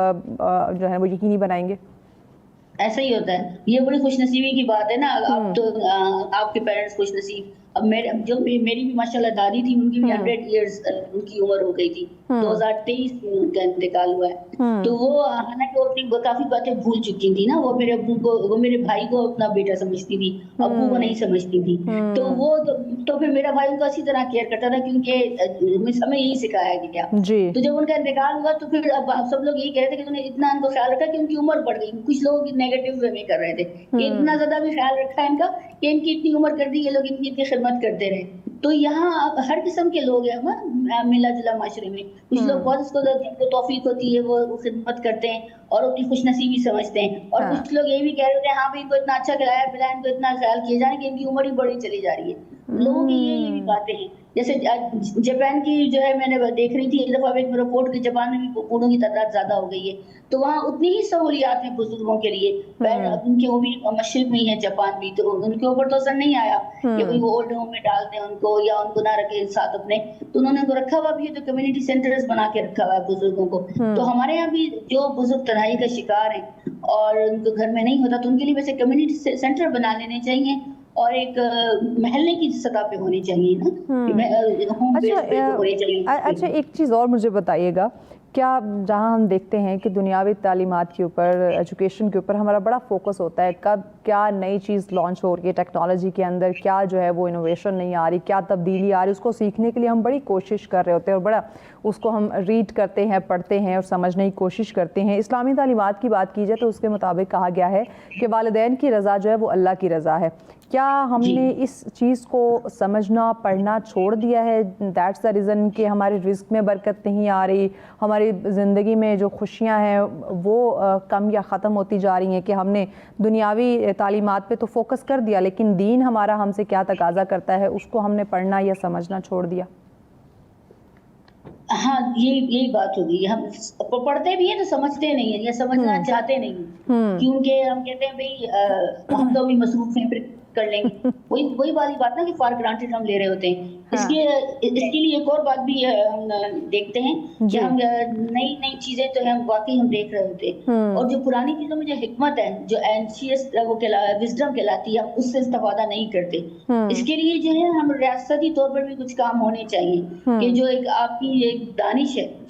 جو ہے وہ یقینی بنائیں گے. ایسا ہی ہوتا ہے. یہ بڑی خوش نصیبی کی بات ہے نا. اب تو آپ کے پیرنٹس خوش نصیب. اب میری بھی ماشاءاللہ دادی تھی، ان کی بھی 100 ایئرز ان کی عمر ہو گئی تھی. 2023 میں ان کا انتقال ہوا ہے. تو وہ حالانکہ وہ اپنی کافی باتیں بھول چکی تھی نا. وہ میرے ابو کو، وہ میرے بھائی کو اپنا بیٹا سمجھتی تھی، ابو کو نہیں سمجھتی تھی. تو پھر میرا بھائی ان کا اسی طرح کیئر کرتا تھا، کیونکہ ہمیں یہی سکھایا گیا. تو جب ان کا انتقال ہوا تو پھر اب سب لوگ یہی کہہ رہے تھے کہ انہوں نے اتنا ان کو خیال رکھا کہ ان کی عمر بڑھ گئی. کچھ لوگ نیگیٹو وے میں کر رہے تھے کہ اتنا زیادہ بھی خیال رکھا ہے ان کا کہ ان کی اتنی عمر کر دی، یہ لوگ ان کی خدمت کرتے رہے. تو یہاں ہر قسم کے لوگ ہیں ملا جلا معاشرے میں. کچھ لوگ بہت اس کو توفیق ہوتی ہے، وہ خدمت کرتے ہیں اور اپنی خوش نصیبی سمجھتے ہیں. اور کچھ لوگ یہ بھی کہہ رہے تھے ہاں بھائی ان کو اتنا اچھا کھلایا پلایا، ان کو اتنا خیال کیے جائے کہ ان کی عمر ہی بڑی چلی جا رہی ہے. لوگوں کی یہ بھی باتیں ہیں. جیسے جاپان کی جو ہے میں نے دیکھ رہی تھی ایک دفعہ ایک رپورٹ کہ جاپان میں بھی بوڑھوں کی تعداد زیادہ ہو گئی ہے. تو وہاں اتنی ہی سہولیات ہیں بزرگوں کے لیے. ان کے وہ بھی مشرق میں ہی ہے جاپان بھی، تو ان کے اوپر تو اثر نہیں آیا کہ وہ اولڈ ہوم میں ڈال دیں ان کو یا ان کو نہ رکھے ساتھ اپنے. تو انہوں نے ان کو رکھا ہوا بھی ہے، تو کمیونٹی سینٹرز بنا کے رکھا ہوا ہے بزرگوں کو. تو ہمارے یہاں بھی جو بزرگ تنہائی کا شکار ہیں اور ان کو گھر میں نہیں ہوتا، تو ان کے لیے ویسے کمیونٹی سینٹر بنا لینے چاہیے اور ایک محلے کی سطح پہ ہونی چاہیے نا، ہوم بیس پہ ہونی چاہیے. اچھا، ایک چیز اور مجھے بتائیے گا، کیا جہاں ہم دیکھتے ہیں کہ دنیاوی تعلیمات کے اوپر، ایجوکیشن کے اوپر ہمارا بڑا فوکس ہوتا ہے، کب کیا نئی چیز لانچ ہو رہی ہے ٹیکنالوجی کے اندر، کیا جو ہے وہ انوویشن نہیں آ رہی، کیا تبدیلی آ رہی، اس کو سیکھنے کے لیے ہم بڑی کوشش کر رہے ہوتے ہیں اور بڑا اس کو ہم ریڈ کرتے ہیں، پڑھتے ہیں اور سمجھنے کی کوشش کرتے ہیں. اسلامی تعلیمات کی بات کی جائے تو اس کے مطابق کہا گیا ہے کہ والدین کی رضا جو ہے وہ اللہ کی رضا ہے. کیا ہم نے اس چیز کو سمجھنا پڑھنا چھوڑ دیا ہے؟ دیٹس دا ریزن کہ ہمارے رزق میں برکت نہیں آ رہی، ہماری زندگی میں جو خوشیاں ہیں وہ کم یا ختم ہوتی جا رہی ہیں، کہ ہم نے دنیاوی تعلیمات پہ تو فوکس کر دیا لیکن دین ہمارا ہم سے کیا تقاضا کرتا ہے اس کو ہم نے پڑھنا یا سمجھنا چھوڑ دیا؟ ہاں، یہی بات ہوگی. ہم پڑھتے بھی ہیں تو سمجھتے نہیں ہیں یا سمجھنا چاہتے نہیں، کیونکہ ہم کہتے ہیں بھائی ہم تو بھی مصروف ہیں، پھر کر لیں گے. وہی والی بات نا کہ فار گرانٹیڈ ہم لے رہے ہوتے ہیں. اس کے لیے ایک اور بات بھی ہم دیکھتے ہیں کہ ہم نئی چیزیں تو ہم واقعی ہم دیکھ رہے ہوتے ہیں، اور جو پرانی چیزوں میں جو حکمت ہے، جو اینشیس وہ وزڈم کہلاتی ہے، ہم اس سے استفادہ نہیں کرتے. اس کے لیے جو ہے ہم ریاستی طور پر بھی کچھ کام ہونے چاہیے کہ جو ایک آپ کی ایک دانش ہے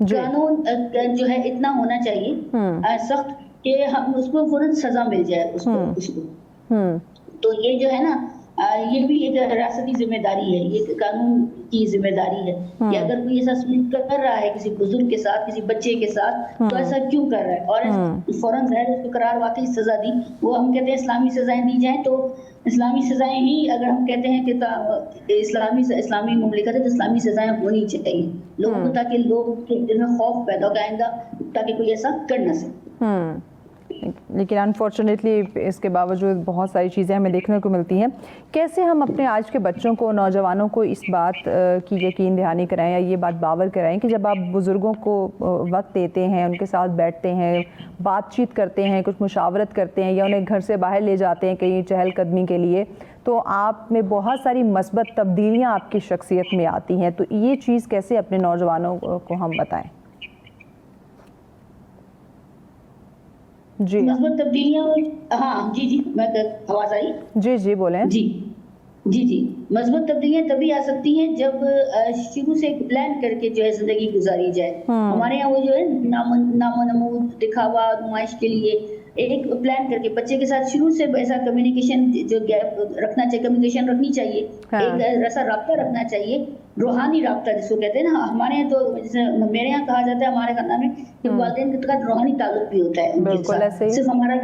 قانون جو ہے اتنا ہونا چاہیے سخت کہ ہم اس کو فوراً سزا مل جائے اس کو. تو یہ جو ہے نا یہ بھی ایک ریاستی ذمہ داری ہے, یہ قانون کی ذمہ داری ہے کہ اگر کوئی ایسا سلوک کر رہا ہے کسی بزرگ کے ساتھ, کسی بچے کے ساتھ, تو ایسا کیوں کر رہا ہے, اور فوراً ظاہر اس کو قرار واقعی سزا دی. وہ ہم کہتے ہیں اسلامی سزائیں دی جائیں, تو اسلامی سزائیں ہی اگر ہم کہتے ہیں کہ اسلامی مملکت ہے تو اسلامی سزائیں ہونی چاہیے لوگوں کو, تاکہ لوگ کے دل میں خوف پیدا ہو آئندہ تاکہ کوئی ایسا کر نہ سکے. لیکن انفارچونیٹلی اس کے باوجود بہت ساری چیزیں ہمیں دیکھنے کو ملتی ہیں. کیسے ہم اپنے آج کے بچوں کو, نوجوانوں کو اس بات کی یقین دہانی کرائیں یا یہ بات باور کرائیں کہ جب آپ بزرگوں کو وقت دیتے ہیں, ان کے ساتھ بیٹھتے ہیں, بات چیت کرتے ہیں, کچھ مشاورت کرتے ہیں یا انہیں گھر سے باہر لے جاتے ہیں کہیں چہل قدمی کے لیے, تو آپ میں بہت ساری مثبت تبدیلیاں آپ کی شخصیت میں آتی ہیں. تو یہ چیز کیسے اپنے نوجوانوں کو ہم بتائیں؟ جی مثبت تبدیلیاں, ہاں جی میں آواز آئی؟ جی بولیں. جی مثبت تبدیلیاں تبھی آ سکتی ہیں جب شروع سے ایک پلان کر کے جو ہے زندگی گزاری جائے. ہمارے یہاں وہ جو ہے نام و نمود, دکھاوا, نمائش کے لیے ایک پلان کر کے بچے کے ساتھ شروع سے ایسا کمیونیکیشن جو گیپ رکھنا چاہیے, کمیونیکیشن رکھنی چاہیے, ایک ایسا رابطہ رکھنا چاہیے, روحانی رابطہ جس کو کہتے ہیں نا. ہمارے یہاں تو جیسے میرے یہاں کہا جاتا ہے ہمارے خاندان میں کہ والدین کے ساتھ روحانی تعلق بھی ہوتا ہے ان کے ساتھ, صرف ہمارا,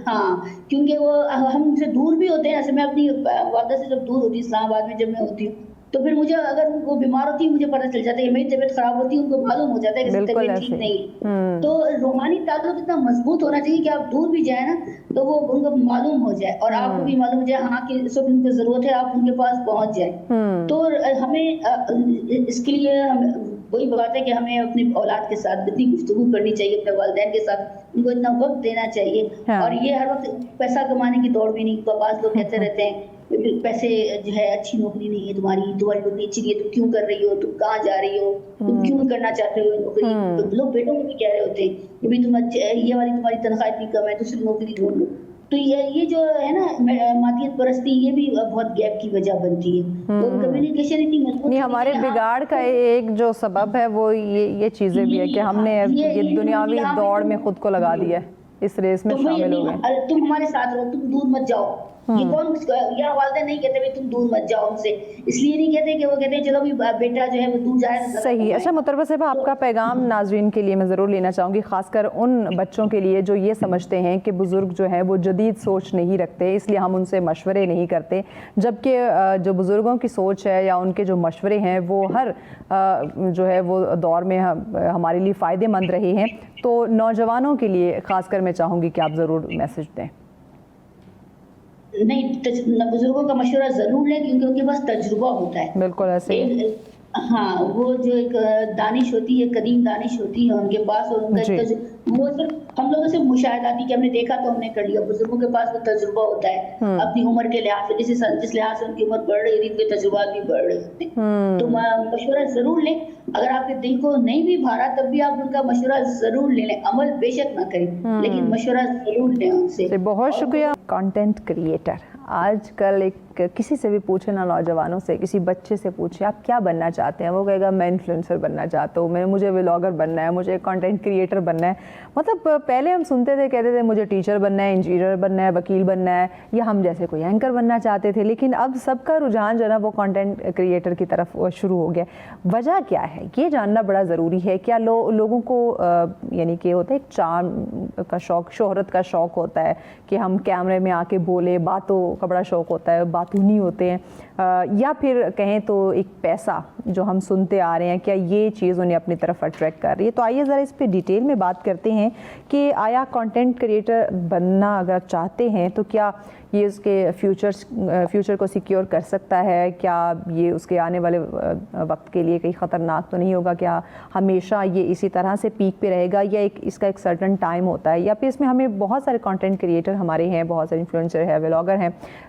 ہاں کیونکہ وہ ہم سے دور بھی ہوتے ہیں. ایسے میں اپنی والدہ سے جب دور ہوتی اسلام آباد میں جب میں ہوتی ہوں تو پھر مجھے اگر وہ بیمار ہوتی ہے مجھے پتہ چل جاتا ہے کہ میری طبیعت خراب ہوتی ہے, ان کو معلوم ہو جاتا ہے کہ طبیعت ٹھیک نہیں. تو روحانی تعلق اتنا مضبوط ہونا چاہیے کہ آپ دور بھی جائیں نا تو وہ ان کو معلوم ہو جائے اور آپ کو بھی معلوم ہو جائے ہاں کہ اس وقت ان کو ضرورت ہے, آپ ان کے پاس پہنچ جائیں. تو ہمیں اس کے لیے وہی بات ہے کہ ہمیں اپنی اولاد کے ساتھ اتنی گفتگو کرنی چاہیے, اپنے والدین کے ساتھ ان کو اتنا وقت دینا چاہیے. اور یہ ہر وقت پیسہ کمانے کی دوڑ بھی نہیں. بعض لوگ کہتے رہتے ہیں پیسے جو ہے اچھی نوکری نہیں ہے تمہاری نوکری اچھی نہیں ہے, تم کیوں کر رہی ہو, تم کہاں جا رہی ہو, تم کیوں کرنا چاہتے ہو نوکری. لوگ بیٹوں کو بھی کہہ رہے ہوتے ہیں کہ تم یہ والی تمہاری تنخواہ اتنی کم ہے, دوسری نوکری ڈھونڈ لو. تو یہ جو ہے نا مادیت پرستی, یہ بھی بہت گیپ کی وجہ بنتی ہے. تو کمیونیکیشن اتنی مضبوط نہیں, ہمارے بگاڑ کا ایک جو سبب ہے وہ یہ چیزیں بھی ہے کہ ہم نے یہ دنیاوی دوڑ میں خود کو لگا دیا ہے, اس ریس میں شامل ہو گئے. تم ہمارے ساتھ رہو, تم دور مت جاؤ. یہ کون, یا والدین نہیں کہتے تم دور مت جاؤ ان سے, اس لیے نہیں کہتے کہ وہ کہتے ہیں چلو بھی بیٹا جو ہے وہ دور جائے. صحیح. اچھا مطربہ صاحبہ, آپ کا پیغام ناظرین کے لیے میں ضرور لینا چاہوں گی, خاص کر ان بچوں کے لیے جو یہ سمجھتے ہیں کہ بزرگ جو ہیں وہ جدید سوچ نہیں رکھتے, اس لیے ہم ان سے مشورے نہیں کرتے, جبکہ جو بزرگوں کی سوچ ہے یا ان کے جو مشورے ہیں وہ ہر جو ہے وہ دور میں ہمارے لیے فائدے مند رہے ہیں. تو نوجوانوں کے لیے خاص کر میں چاہوں گی کہ آپ ضرور میسج دیں. نہیں, بزرگوں کا مشورہ ضرور لیں کیونکہ ان کے پاس تجربہ ہوتا ہے. بالکل ایسے ہی. ہاں, وہ جو ایک دانش ہوتی ہے, قدیم دانش ہوتی ہے ان کے پاس, اور ان کا وہ صرف ہم لوگوں سے مشاہداتی کہ ہم نے دیکھا تو ہم نے کر لیا. بزرگوں کے پاس وہ تجربہ ہوتا ہے اپنی عمر کے لحاظ سے, جس لحاظ سے ان کی عمر بڑھ رہی ہے ان کے تجربات بھی بڑھ رہے ہوتے ہیں. تو مشورہ ضرور لیں. اگر آپ کے دل کو نہیں بھی بھارا تب بھی آپ ان کا مشورہ ضرور لے لیں. عمل بے شک نہ کریں لیکن مشورہ ضرور لیں ان سے. بہت شکریہ. کانٹینٹ کریئٹر, آج کل کسی سے بھی پوچھے نا, نوجوانوں سے, کسی بچے سے پوچھے آپ کیا بننا چاہتے ہیں, وہ کہے گا میں انفلوئنسر بننا چاہتا ہوں, مجھے ولاگر بننا ہے, مجھے کانٹینٹ کریئٹر بننا ہے. مطلب پہلے ہم سنتے تھے, کہتے تھے مجھے ٹیچر بننا ہے, انجینئر بننا ہے, وکیل بننا ہے, یا ہم جیسے کوئی اینکر بننا چاہتے تھے. لیکن اب سب کا رجحان جو ہے نا وہ کانٹینٹ کریئٹر کی طرف شروع ہو گیا. وجہ کیا ہے یہ جاننا بڑا ضروری ہے. کیا لوگوں کو یعنی کہ ہوتا ہے ایک چارم کا شوق, شہرت کا شوق ہوتا ہے کہ ہم کیمرے میں آ کے بولے, باتوں کا بڑا شوق ہوتا ہے, باتونی ہوتے ہیں, یا پھر کہیں تو ایک پیسہ جو ہم سنتے آ رہے ہیں, کیا یہ چیز انہیں اپنی طرف اٹریکٹ کر رہی ہے؟ تو آئیے ذرا اس پہ ڈیٹیل میں بات کرتے ہیں کہ آیا کانٹینٹ کریئٹر بننا اگر چاہتے ہیں تو کیا یہ اس کے فیوچر کو سیکیور کر سکتا ہے؟ کیا یہ اس کے آنے والے وقت کے لیے کہیں خطرناک تو نہیں ہوگا؟ کیا ہمیشہ یہ اسی طرح سے پیک پہ رہے گا, یا اس کا ایک سرٹن ٹائم ہوتا ہے؟ یا پھر اس میں ہمیں بہت سارے کانٹینٹ کریئٹر ہمارے ہیں, بہت سارے انفلوئنسر ہیں, ولاگر ہیں,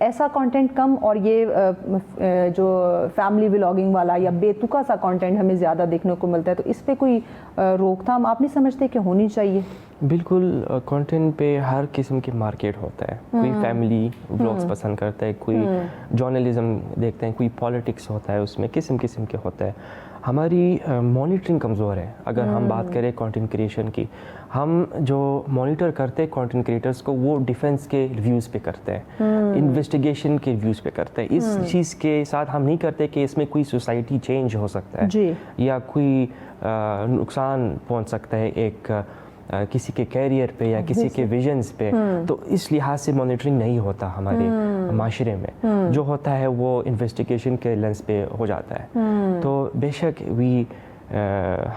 ایسا کنٹینٹ کم اور یہ جو فیملی ولاگنگ والا یا بےتکا سا کنٹینٹ ہمیں زیادہ دیکھنے کو ملتا ہے، تو اس پہ کوئی روک تھام آپ نہیں سمجھتے کہ ہونی چاہیے؟ بالکل، کنٹینٹ پہ ہر قسم کی مارکیٹ ہوتا ہے. کوئی فیملی بلاگس پسند کرتا ہے، کوئی جرنلزم دیکھتے ہیں، کوئی پالیٹکس ہوتا ہے، اس میں قسم کے ہوتا ہے. ہماری مانیٹرنگ کمزور ہے. اگر ہم بات کریں کنٹینٹ کریشن کی، ہم جو مانیٹر کرتے ہیں کنٹینٹ کریٹرز کو، وہ ڈیفینس کے ریویوز پہ کرتے ہیں، انویسٹیگیشن کے ریویوز پہ کرتے ہیں. اس چیز کے ساتھ ہم نہیں کرتے کہ اس میں کوئی سوسائٹی چینج ہو سکتا ہے یا کوئی نقصان پہنچ سکتا ہے ایک کسی کے کیریئر پہ یا کسی کے ویژنز پہ. تو اس لحاظ سے مانیٹرنگ نہیں ہوتا ہمارے معاشرے میں. جو ہوتا ہے وہ انویسٹیگیشن کے لینس پہ ہو جاتا ہے. تو بے شک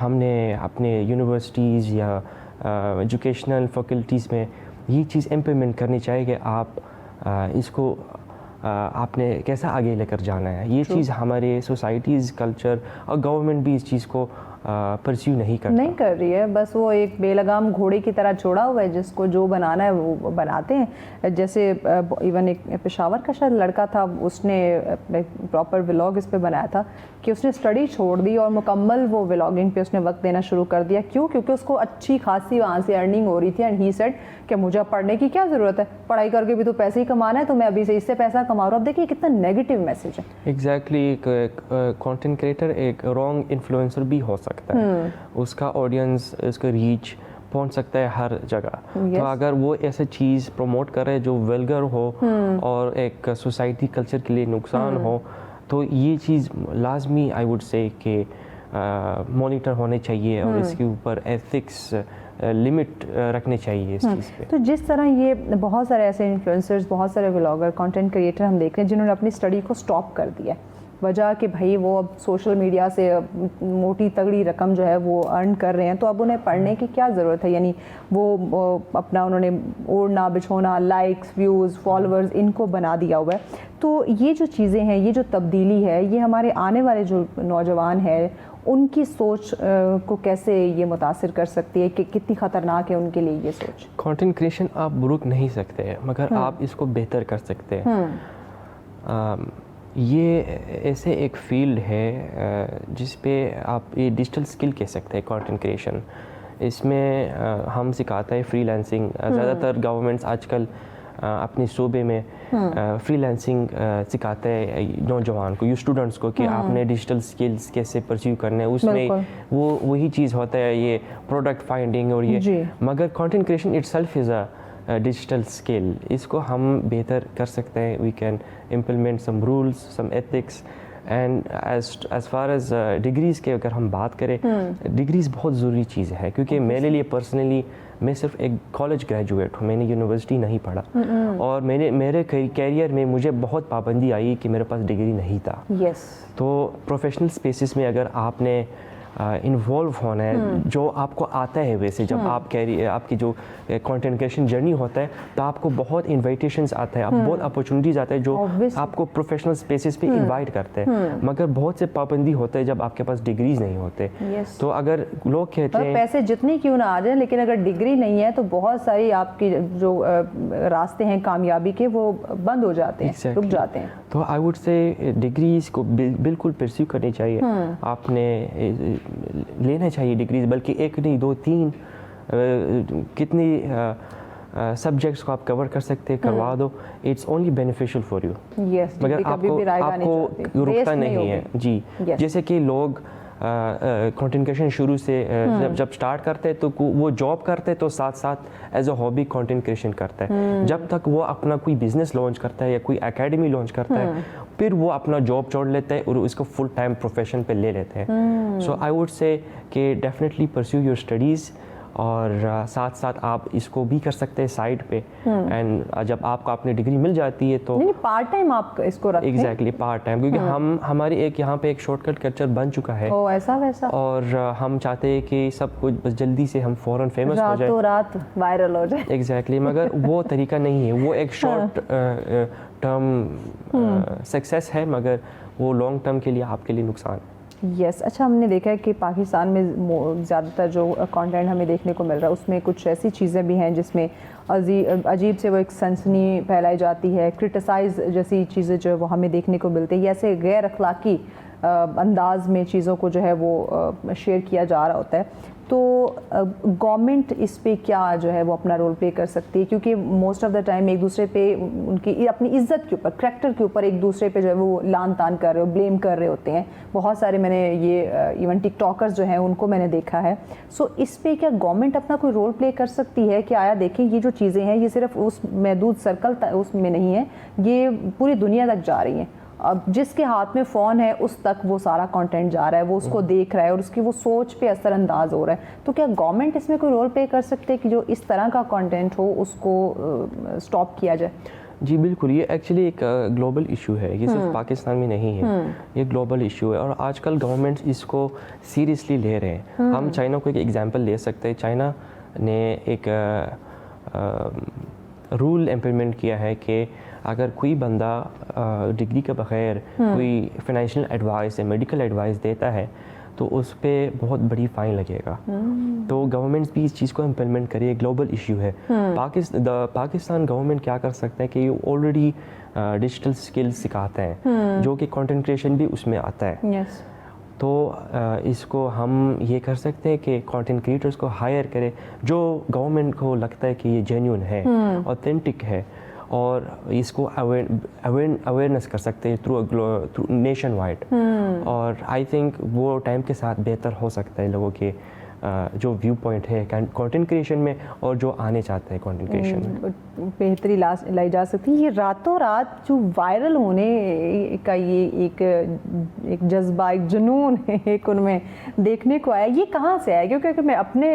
ہم نے اپنے یونیورسٹیز یا ایجوکیشنل فیکلٹیز میں یہ چیز امپلیمنٹ کرنی چاہیے کہ آپ اس کو آپ نے کیسا آگے لے کر جانا ہے. یہ چیز ہمارے سوسائٹیز، کلچر اور گورنمنٹ بھی اس چیز کو پرسیو نہیں کر رہی ہے. بس وہ ایک بے لگام گھوڑے کی طرح چھوڑا ہوا ہے، جس کو جو بنانا ہے وہ بناتے ہیں. جیسے ایون ایک پشاور کا شاید لڑکا تھا، اس نے پراپر ولاگ اس پہ بنایا تھا کہ اس نے اسٹڈی چھوڑ دی اور مکمل وہ ولاگنگ پہ اس نے وقت دینا شروع کر دیا. کیوں؟ کیونکہ اس کو اچھی خاصی وہاں سے ارننگ ہو رہی تھی. اینڈ ہی سیڈ کہ مجھے پڑھنے کی کیا ضرورت ہے، پڑھائی کر کے بھی تو پیسے ہی کمانا ہے، تو میں ابھی سے اس سے پیسہ کما رہا ہوں. اب دیکھیے کتنا نیگیٹو میسج ہے. ایگزیکٹلی. کنٹینٹ کریٹر ایک رانگ انفلوئنسر بھی ہو سکتا ہے. اس کا آڈینس، اس کا ریچ پہنچ سکتا ہے ہر جگہ. تو اگر وہ ایسے چیز پروموٹ کرے جو ویلگر ہو اور ایک سوسائٹی کلچر کے لیے نقصان ہو، تو یہ چیز لازمی آئی ووڈ سے کہ مانیٹر ہونے چاہیے اور اس کے اوپر ایتھکس لمٹ رکھنے چاہیے اس چیز پہ. تو جس طرح یہ بہت سارے ایسے انفلوئنسرز، بہت سارے ولاگر، کنٹینٹ کریٹر ہم دیکھ رہے ہیں جنہوں نے اپنی اسٹڈی کو اسٹاپ کر دیا ہے. وجہ کہ بھائی وہ اب سوشل میڈیا سے موٹی تگڑی رقم جو ہے وہ ارن کر رہے ہیں، تو اب انہیں پڑھنے کی کیا ضرورت ہے. یعنی وہ اپنا انہوں نے اوڑھنا بچھونا، لائکس، ویوز، فالوورز ان کو بنا دیا ہوا ہے. تو یہ جو چیزیں ہیں، یہ جو تبدیلی ہے، یہ ہمارے آنے والے جو نوجوان ہیں ان کی سوچ کو کیسے یہ متاثر کر سکتی ہے، کہ کتنی خطرناک ہے ان کے لیے یہ سوچ؟ کنٹینٹ کریشن آپ روک نہیں سکتے، مگر آپ اس کو بہتر کر سکتے ہیں. یہ ایسے ایک فیلڈ ہے جس پہ آپ یہ ڈیجیٹل سکل کہہ سکتے ہیں کنٹینٹ کریشن. اس میں ہم سکھاتے ہیں فری لانسنگ. زیادہ تر گورنمنٹس آج کل اپنے صوبے میں فری لانسنگ سکھاتے ہیں نوجوان کو، اسٹوڈنٹس کو، کہ آپ نے ڈیجیٹل سکلز کیسے پرسیو کرنے. اس میں وہی چیز ہوتا ہے، یہ پروڈکٹ فائنڈنگ اور یہ. مگر content creation itself is a digital skill. اس کو ہم بہتر کر سکتے ہیں. We can implement some rules, some ethics. And as far as degrees کے اگر ہم بات کریں، ڈگریز بہت ضروری چیز ہے. کیونکہ میرے لیے پرسنلی، میں صرف ایک کالج گریجویٹ ہوں، میں نے یونیورسٹی نہیں پڑھا، اور میرے کیریئر میں مجھے بہت پابندی آئی کہ میرے پاس ڈگری نہیں تھا. تو پروفیشنل اسپیسز میں اگر آپ نے انوالو ہونا ہے، جو آپ کو آتا ہے ویسے، جب آپ کی جو کنٹینٹ کریشن جرنی ہوتا ہے تو آپ کو بہت انویٹیشنز آتے ہیں، بہت اپرچونیٹیز آتے ہیں جو آپ کو پروفیشنل اسپیسز پہ انوائٹ کرتے ہیں. مگر بہت سے پابندی ہوتے ہیں جب آپ کے پاس ڈگریز نہیں ہوتے. تو اگر لوگ کہتے ہیں پیسے جتنے کیوں نہ آ جائیں، لیکن اگر ڈگری نہیں ہے تو بہت ساری آپ کی جو راستے ہیں کامیابی کے وہ بند ہو جاتے ہیں، رک جاتے ہیں. تو آئی ووڈ سے ڈگریز کو بالکل پرسیو کرنی چاہیے. آپ نے لینا چاہیے ڈگریز، بلکہ ایک نہیں، 2 3 کتنی سبجیکٹس کو آپ کور کر سکتے کروا دو. It's only beneficial for you. مگر آپ کو رکتا نہیں ہے. جی، جیسے کہ لوگ کنٹینٹ کریشن شروع سے جب اسٹارٹ کرتے ہیں تو وہ جاب کرتے تو ساتھ ساتھ as a hobby content creation کرتا ہے. جب تک وہ اپنا کوئی بزنس لانچ کرتا ہے یا کوئی اکیڈمی لانچ کرتا ہے، پھر وہ اپنا جاب چھوڑ لیتے ہیں اور اس کو فل ٹائم پروفیشن پہ لے لیتے ہیں. سو آئی ووڈ سے کہ ڈیفینیٹلی پرسیو یور اسٹڈیز، اور ساتھ ساتھ آپ اس کو بھی کر سکتے ہیں سائڈ پہ. اینڈ جب آپ کو اپنی ڈگری مل جاتی ہے تو پارٹ ٹائم آپ اس کو رکھیں. ایگزیکٹلی پارٹ ٹائم، کیونکہ ہماری ایک یہاں پہ ایک شارٹ کٹ کلچر بن چکا ہے، ایسا ویسا، اور ہم چاہتے ہیں کہ سب کچھ بس جلدی سے ہم فوراً فیمس ہو جائے، رات وائرل ہو جائے. ایگزیکٹلی. مگر وہ طریقہ نہیں ہے. وہ ایک شارٹ ٹرم سکسیس ہے، مگر وہ لانگ ٹرم کے لیے آپ کے لیے نقصان ہے. یس اچھا، ہم نے دیکھا ہے کہ پاکستان میں زیادہ تر جو کانٹینٹ ہمیں دیکھنے کو مل رہا ہے اس میں کچھ ایسی چیزیں بھی ہیں جس میں عجیب سے وہ ایک سنسنی پھیلائی جاتی ہے، کرٹیسائز جیسی چیزیں جو ہے وہ ہمیں دیکھنے کو ملتی ہے، ایسے غیر اخلاقی انداز میں چیزوں کو جو ہے وہ شیئر کیا جا رہا ہوتا ہے. تو گورنمنٹ اس پہ کیا جو ہے وہ اپنا رول پلے کر سکتی ہے؟ کیونکہ موسٹ آف دا ٹائم ایک دوسرے پہ ان کی اپنی عزت کے اوپر، کریکٹر کے اوپر ایک دوسرے پہ جو ہے وہ لان تان کر رہے ہو، بلیم کر رہے ہوتے ہیں. بہت سارے میں نے یہ ایون ٹک ٹاکرز جو ہیں ان کو میں نے دیکھا ہے. سو اس پہ کیا گورنمنٹ اپنا کوئی رول پلے کر سکتی ہے کہ آیا دیکھیں یہ جو چیزیں ہیں یہ صرف اس محدود سرکل اس میں نہیں ہے، یہ پوری دنیا تک جا رہی ہیں. اب جس کے ہاتھ میں فون ہے اس تک وہ سارا کانٹینٹ جا رہا ہے، وہ اس کو دیکھ رہا ہے اور اس کی وہ سوچ پہ اثر انداز ہو رہا ہے. تو کیا گورنمنٹ اس میں کوئی رول پلے کر سکتے کہ جو اس طرح کا کانٹینٹ ہو اس کو سٹاپ کیا جائے؟ جی بالکل، یہ ایکچولی ایک گلوبل ایشو ہے، یہ صرف پاکستان میں نہیں ہے، یہ گلوبل ایشو ہے اور آج کل گورنمنٹ اس کو سیریسلی لے رہے ہیں. ہم چائنا کو ایک ایگزامپل لے سکتے ہیں. چائنا نے ایک رول امپلیمنٹ کیا ہے کہ اگر کوئی بندہ ڈگری کے بغیر کوئی فائنینشیل ایڈوائس یا میڈیکل ایڈوائس دیتا ہے تو اس پہ بہت بڑی فائن لگے گا. تو گورنمنٹ بھی اس چیز کو امپلیمنٹ کرے، ایک گلوبل ایشو ہے. پاکستان گورنمنٹ کیا کر سکتا ہے کہ یہ آلریڈی ڈیجیٹل اسکلز سکھاتے ہیں جو کہ کانٹینٹ کریشن بھی اس میں آتا ہے. تو اس کو ہم یہ کر سکتے ہیں کہ کانٹینٹ کریٹرز کو ہائر کرے جو گورنمنٹ کو لگتا ہے کہ یہ جینیون ہے، اوتھینٹک ہے، اور اس کو اویئرنیس کر سکتے ہیں تھرو نیشن وائڈ. اور آئی تھنک وہ ٹائم کے ساتھ بہتر ہو سکتا ہے لوگوں کے جو ویو پوائنٹ ہے کانٹینٹ کریشن میں اور جو آنے چاہتے ہیں کانٹینٹ کریشن میں، بہتری لائی جا سکتی ہے. یہ راتوں رات جو وائرل ہونے کا یہ ایک جذبہ، ایک جنون ایک ان میں دیکھنے کو آیا، یہ کہاں سے آیا؟ کیونکہ اگر میں اپنے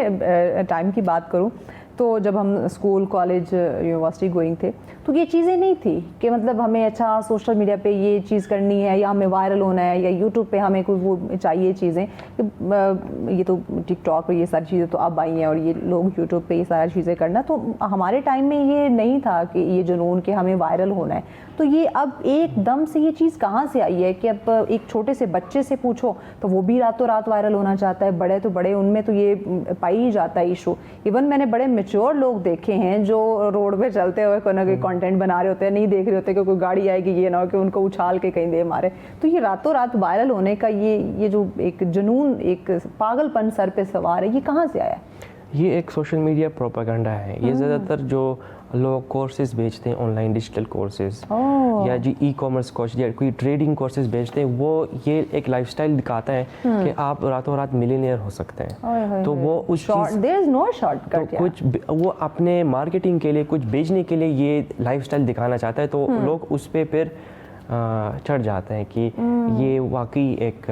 ٹائم کی بات کروں تو جب ہم اسکول، کالج، یونیورسٹی گوئنگ تھے تو یہ چیزیں نہیں تھی کہ مطلب ہمیں اچھا سوشل میڈیا پہ یہ چیز کرنی ہے یا ہمیں وائرل ہونا ہے یا یوٹیوب پہ ہمیں کوئی وہ چاہیے چیزیں. یہ تو ٹک ٹاک اور یہ ساری چیزیں تو اب آئی ہیں اور یہ لوگ یوٹیوب پہ یہ ساری چیزیں کرنا. تو ہمارے ٹائم میں یہ نہیں تھا کہ یہ جنون کہ ہمیں وائرل ہونا ہے. تو یہ اب ایک دم سے یہ چیز کہاں سے آئی ہے کہ اب ایک چھوٹے سے بچے سے پوچھو تو وہ بھی راتوں رات وائرل ہونا چاہتا ہے، بڑے تو بڑے، ان میں تو یہ پائی ہی جاتا ہے ایشو. ایون میں نے بڑے میچور لوگ دیکھے ہیں جو روڈ پہ چلتے ہوئے کوئی نہ کوئی کانٹینٹ بنا رہے ہوتے ہیں، نہیں دیکھ رہے ہوتے کہ کوئی گاڑی آئے گی یہ نہ ہو کہ ان کو اچھال کے کہیں دے مارے. تو یہ راتوں رات وائرل ہونے کا یہ جو ایک جنون، ایک پاگل پن سر پہ سوار ہے، یہ کہاں سے آیا؟ یہ ایک سوشل میڈیا پروپیگنڈا ہے. یہ زیادہ تر جو لوگ کورسز بیچتے ہیں، آن لائن ڈیجیٹل کورسز یا جی ای کامرس کورس یا کوئی ٹریڈنگ کورسز بیچتے ہیں، وہ یہ ایک لائف سٹائل دکھاتا ہے کہ آپ راتوں رات ملینئر ہو سکتے ہیں. تو وہ اس کچھ وہ اپنے مارکیٹنگ کے لیے، کچھ بیچنے کے لیے یہ لائف سٹائل دکھانا چاہتا ہے. تو لوگ اس پہ پھر چڑھ جاتے ہیں کہ یہ واقعی ایک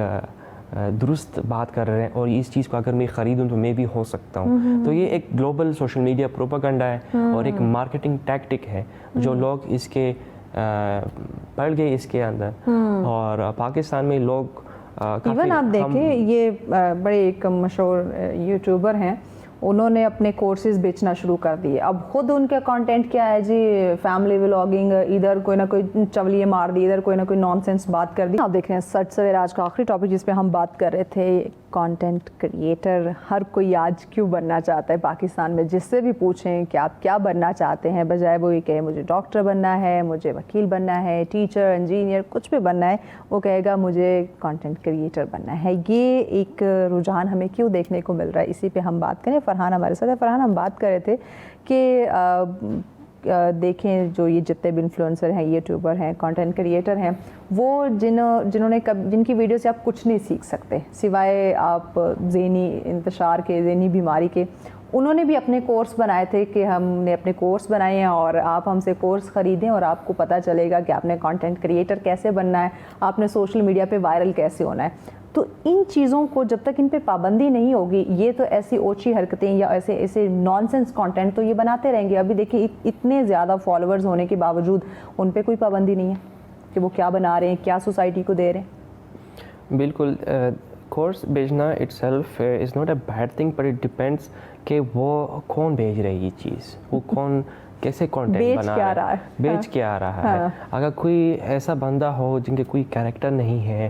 درست بات کر رہے ہیں اور اس چیز کو اگر میں خریدوں تو میں بھی ہو سکتا ہوں. تو یہ ایک گلوبل سوشل میڈیا پروپیگنڈا ہے اور ایک مارکیٹنگ ٹیکٹک ہے جو لوگ اس کے پڑ گئے اس کے اندر. اور پاکستان میں لوگ ایون آپ دیکھیں یہ بڑے ایک مشہور یوٹیوبر ہیں، انہوں نے اپنے کورسز بیچنا شروع کر دیے. اب خود ان کا کانٹینٹ کیا ہے جی؟ فیملی ولاگنگ، ادھر کوئی نہ کوئی چولیے مار دی، ادھر کوئی نہ کوئی نان سینس بات کر دی. آپ دیکھ رہے ہیں سچ سویرا، آج کا آخری ٹاپک جس پہ ہم بات کر رہے تھے کانٹینٹ کریٹر. ہر کوئی آج کیوں بننا چاہتا ہے پاکستان میں؟ جس سے بھی پوچھیں کہ آپ کیا بننا چاہتے ہیں، بجائے وہ یہ کہے مجھے ڈاکٹر بننا ہے، مجھے وکیل بننا ہے، ٹیچر، انجینئر، کچھ بھی بننا ہے، وہ کہے گا مجھے کانٹینٹ کریٹر بننا ہے. یہ ایک رجحان ہمیں کیوں دیکھنے کو مل رہا ہے؟ اسی پہ ہم بات کریں. فرحان ہمارے ساتھ ہے. فرحان، ہم بات کر رہے تھے کہ دیکھیں جو یہ جتنے بھی انفلوئنسر ہیں، یوٹیوبر ہیں، کانٹینٹ کریٹر ہیں، وہ جنہوں نے جن کی ویڈیو سے آپ کچھ نہیں سیکھ سکتے سوائے آپ ذہنی انتشار کے، ذہنی بیماری کے. انہوں نے بھی اپنے کورس بنائے تھے کہ ہم نے اپنے کورس بنائے ہیں اور آپ ہم سے کورس خریدیں اور آپ کو پتہ چلے گا کہ آپ نے کانٹینٹ کریٹر کیسے بننا ہے، آپ نے سوشل میڈیا پہ وائرل کیسے ہونا ہے. تو ان چیزوں کو جب تک ان پہ پابندی نہیں ہوگی، یہ تو ایسی اوچھی حرکتیں یا ایسے نان سینس کانٹینٹ تو یہ بناتے رہیں گے. ابھی دیکھیں اتنے زیادہ فالوورز ہونے کے باوجود ان پہ کوئی پابندی نہیں ہے کہ وہ کیا بنا رہے ہیں، کیا سوسائٹی کو دے رہے ہیں. بالکل، کورس بھیجنا it self is not a bad thing, but it depends کہ وہ کون بھیج رہے یہ چیز، وہ کون کیسے کانٹینٹ بنا رہا ہے، بیچ کے آ رہا ہے. اگر کوئی ایسا بندہ ہو جن کے کوئی کیریکٹر نہیں ہے،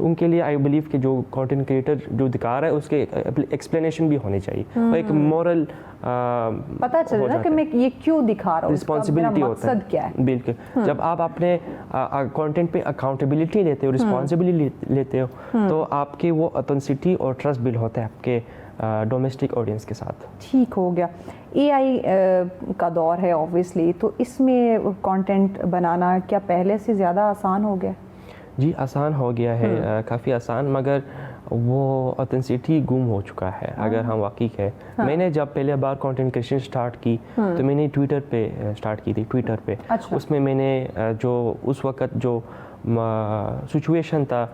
تو ان کے لیے آئی بلیو کہ جو کانٹینٹ کریٹر جو دکھا رہا ہے اس کے ایکسپلینیشن بھی ہونی چاہیے اور ایک مورل پتا چلے نا کہ میں یہ کیوں دکھا رہا ہوں, رسپانسبلٹی ہوتا مقصد کیا ہے. بالکل جب آپ اپنے کانٹینٹ پہ اکاؤنٹیبلٹی لیتے ہو, رسپانسبلٹی لیتے ہو, تو آپ کے وہ اتھینسٹی اور ٹرسٹ بلڈ ہوتا ہے آپ کے ڈومیسٹک آڈینس کے ساتھ. ٹھیک ہو گیا. اے آئی کا دور ہے اوبویسلی, تو اس میں کانٹینٹ بنانا کیا پہلے سے زیادہ آسان ہو گیا؟ جی آسان ہو گیا ہے, کافی آسان, مگر وہ اتھینسٹی گم ہو چکا ہے اگر ہم واقعی کہیں. میں نے جب پہلے بار کانٹینٹ کریشن اسٹارٹ کی تو میں نے ٹویٹر پہ اسٹارٹ کی تھی, ٹویٹر پہ. اس میں نے جو اس وقت جو سچویشن تھا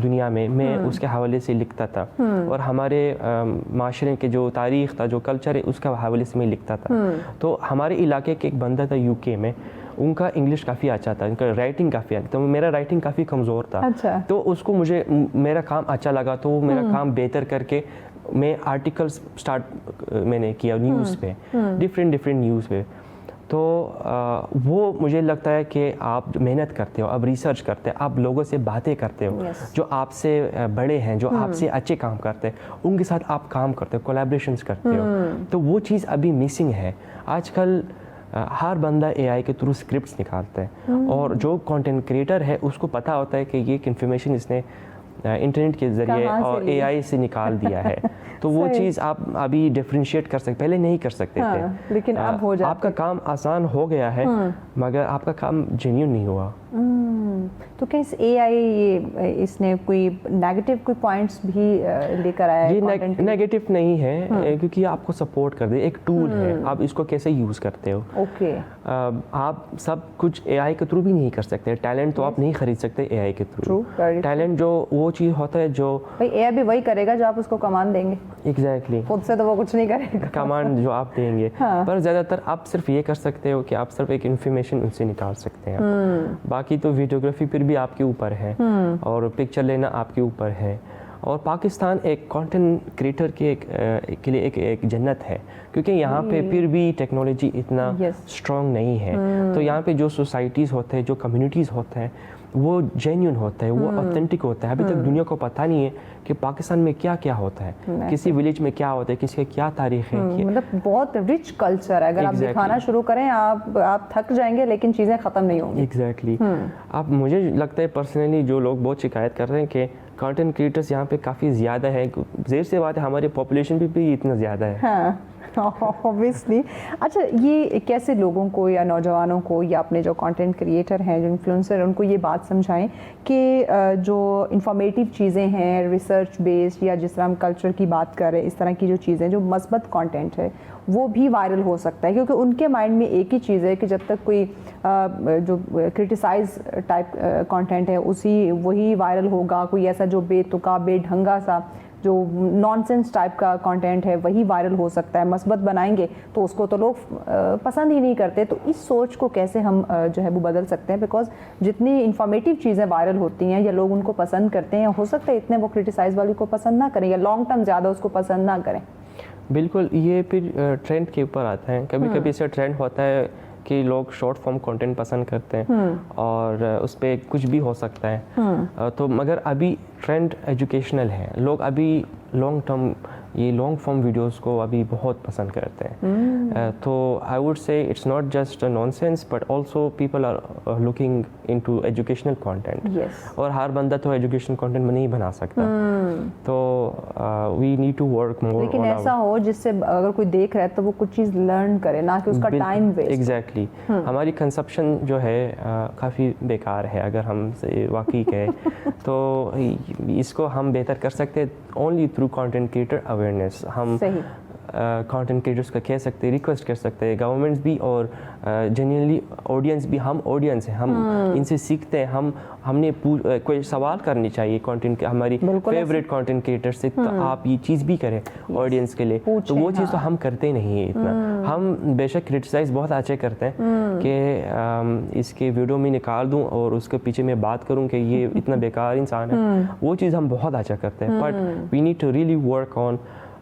دنیا میں اس کے حوالے سے لکھتا تھا, اور ہمارے معاشرے کے جو تاریخ تھا, جو کلچر ہے, اس کے حوالے سے میں لکھتا تھا. تو ہمارے علاقے کے ایک بندہ تھا یو کے میں, ان کا انگلش کافی اچھا تھا, ان کا رائٹنگ کافی اچھا تھا, تو میرا رائٹنگ کافی کمزور تھا. تو اس کو مجھے میرا کام اچھا لگا, تو وہ میرا کام بہتر کر کے میں آرٹیکلس اسٹارٹ میں نے کیا نیوز پہ, ڈفرینٹ نیوز پہ. تو وہ مجھے لگتا ہے کہ آپ محنت کرتے ہو, آپ ریسرچ کرتے ہیں, آپ لوگوں سے باتیں کرتے ہو, جو آپ سے بڑے ہیں, جو آپ سے اچھے کام کرتے ہیں, ان کے ساتھ آپ کام کرتے ہو, کولیبریشنس کرتے ہو. تو وہ چیز ابھی مسنگ ہے. آج کل ہر بندہ اے آئی کے تھرو اسکرپٹس نکالتا ہے, اور جو کانٹینٹ کریٹر ہے اس کو پتہ ہوتا ہے کہ یہ انفارمیشن اس نے انٹرنیٹ کے ذریعے اور اے آئی سے نکال دیا ہے. تو وہ چیز آپ ابھی ڈفرینشیٹ کر سکتے, پہلے نہیں کر سکتے تھے, لیکن اب ہو جاتا. آپ کا کام آسان ہو گیا ہے, مگر آپ کا کام جینیون نہیں ہوا. تو کیا اس اے آئی اس نے کوئی نیگیٹو کوئی پوائنٹس بھی لے کر آیا ہے؟ یہ نیگیٹو نہیں ہے, کیونکہ آپ کو سپورٹ کر دے, ایک ٹول ہے, آپ اس کو کیسے یوز کرتے ہو. اوکے, آپ سب کچھ اے آئی کے تھرو بھی نہیں کر سکتے. ٹیلنٹ تو آپ نہیں خرید سکتے اے آئی کے تھرو. ٹیلنٹ جو وہ چیز ہوتا ہے جو اے آئی بھی وہی کرے گا جو آپ اس کو کمانڈ دیں گے. ایگزیکٹلی, خود سے تو وہ کچھ نہیں کرے گا, کمانڈ جو آپ دیں گے. پر زیادہ تر آپ صرف یہ کر سکتے ہو کہ آپ صرف ایک انفارمیشن ان سے نکال سکتے ہیں. باقی تو ویڈیوگرافی پھر بھی آپ کے اوپر ہے, اور پکچر لینا آپ کے اوپر ہے. اور پاکستان ایک کانٹینٹ کریٹر کے لیے ایک جنت ہے, کیونکہ یہاں پہ پھر بھی ٹیکنالوجی اتنا اسٹرانگ نہیں ہے. تو یہاں پہ جو سوسائٹیز ہوتے ہیں, جو کمیونٹیز ہوتے ہیں, وہ جینیون ہوتا ہے, وہ اوتھینٹک ہوتا ہے. ابھی تک دنیا کو پتہ نہیں ہے کہ پاکستان میں کیا کیا ہوتا ہے, کسی ولیج میں کیا ہوتا ہے, کسی کا کیا تاریخ ہے. مطلب بہت رچ کلچر ہے, اگر آپ دکھانا شروع کریں آپ تھک جائیں گے, لیکن چیزیں ختم نہیں ہوں گی. ایگزیکٹلی. اب مجھے لگتا ہے پرسنلی جو لوگ بہت شکایت کر رہے ہیں کہ کانٹینٹ کریٹرز یہاں پہ کافی زیادہ ہے, ظاہر سی بات ہے ہماری پاپولیشن بھی اتنا زیادہ ہے. ہاں اوبویسلی. اچھا, یہ کیسے لوگوں کو یا نوجوانوں کو یا اپنے جو کانٹینٹ کریٹر ہیں, جو انفلوئنسر ہیں, ان کو یہ بات سمجھائیں کہ جو انفارمیٹیو چیزیں ہیں, ریسرچ بیسڈ, یا جس طرح ہم کلچر کی بات کر رہے ہیں, اس طرح کی جو چیزیں, جو مثبت کانٹینٹ ہے, وہ بھی وائرل ہو سکتا ہے. کیونکہ ان کے مائنڈ میں ایک ہی چیز ہے کہ جب تک کوئی جو کرٹیسائز ٹائپ کانٹینٹ ہے وہی وائرل ہوگا, کوئی ایسا جو بے تکا بے ڈھنگا سا جو نان سینس ٹائپ کا کانٹینٹ ہے وہی وائرل ہو سکتا ہے. مثبت بنائیں گے تو اس کو تو لوگ پسند ہی نہیں کرتے. تو اس سوچ کو کیسے ہم جو ہے وہ بدل سکتے ہیں؟ بیکاز جتنی انفارمیٹیو چیزیں وائرل ہوتی ہیں یا لوگ ان کو پسند کرتے ہیں, ہو سکتا ہے اتنے وہ کرٹیسائز والی کو پسند نہ کریں, یا لانگ ٹرم زیادہ اس کو پسند نہ کریں. بالکل, یہ پھر ٹرینڈ کے اوپر آتا ہے. کبھی کبھی اسے ٹرینڈ ہوتا ہے کہ لوگ شارٹ فارم کنٹینٹ پسند کرتے ہیں, اور اس پہ کچھ بھی ہو سکتا ہے. تو مگر ابھی ٹرینڈ ایجوکیشنل ہے. لوگ ابھی لانگ ٹرم یہ لانگ فارم ویڈیوز کو ابھی بہت پسند کرتے ہیں. تو I would say it's not just nonsense, but also people are looking into educational content. اور ہر بندہ تو ایجوکیشنل کانٹینٹ نہیں بنا سکتا. تو we need to work more. لیکن ایسا ہو جس سے اگر کوئی دیکھ رہا ہے تو وہ کچھ چیز لرن کرے, نہ کہ اس کا ٹائم ویسٹ. ایگزیکٹلی. ہماری کنسپشن جو ہے کافی بیکار ہے اگر ہم سے واقعی کہیں تو اس کو ہم بہتر کر سکتے only through content creator awareness. ہم کانٹینٹ کریٹرس کا کہہ سکتے, ریکویسٹ کر سکتے ہیں, گورنمنٹس بھی اور جنرلی آڈینس بھی. ہم آڈینس ہیں, ہم ان سے سیکھتے ہیں. ہم نے کوئی سوال کرنی چاہیے کانٹینٹ کے, ہماری فیوریٹ کانٹینٹ کریٹر سے, تو آپ یہ چیز بھی کریں آڈینس کے لیے. تو وہ چیز تو ہم کرتے نہیں ہیں اتنا. ہم بے شک کرٹیسائز بہت اچھے کرتے ہیں کہ اس کے ویڈیو میں نکال دوں اور اس کے پیچھے میں بات کروں کہ یہ اتنا بیکار انسان ہے. وہ چیز ہم بہت اچھا کرتے ہیں. But we need to really work on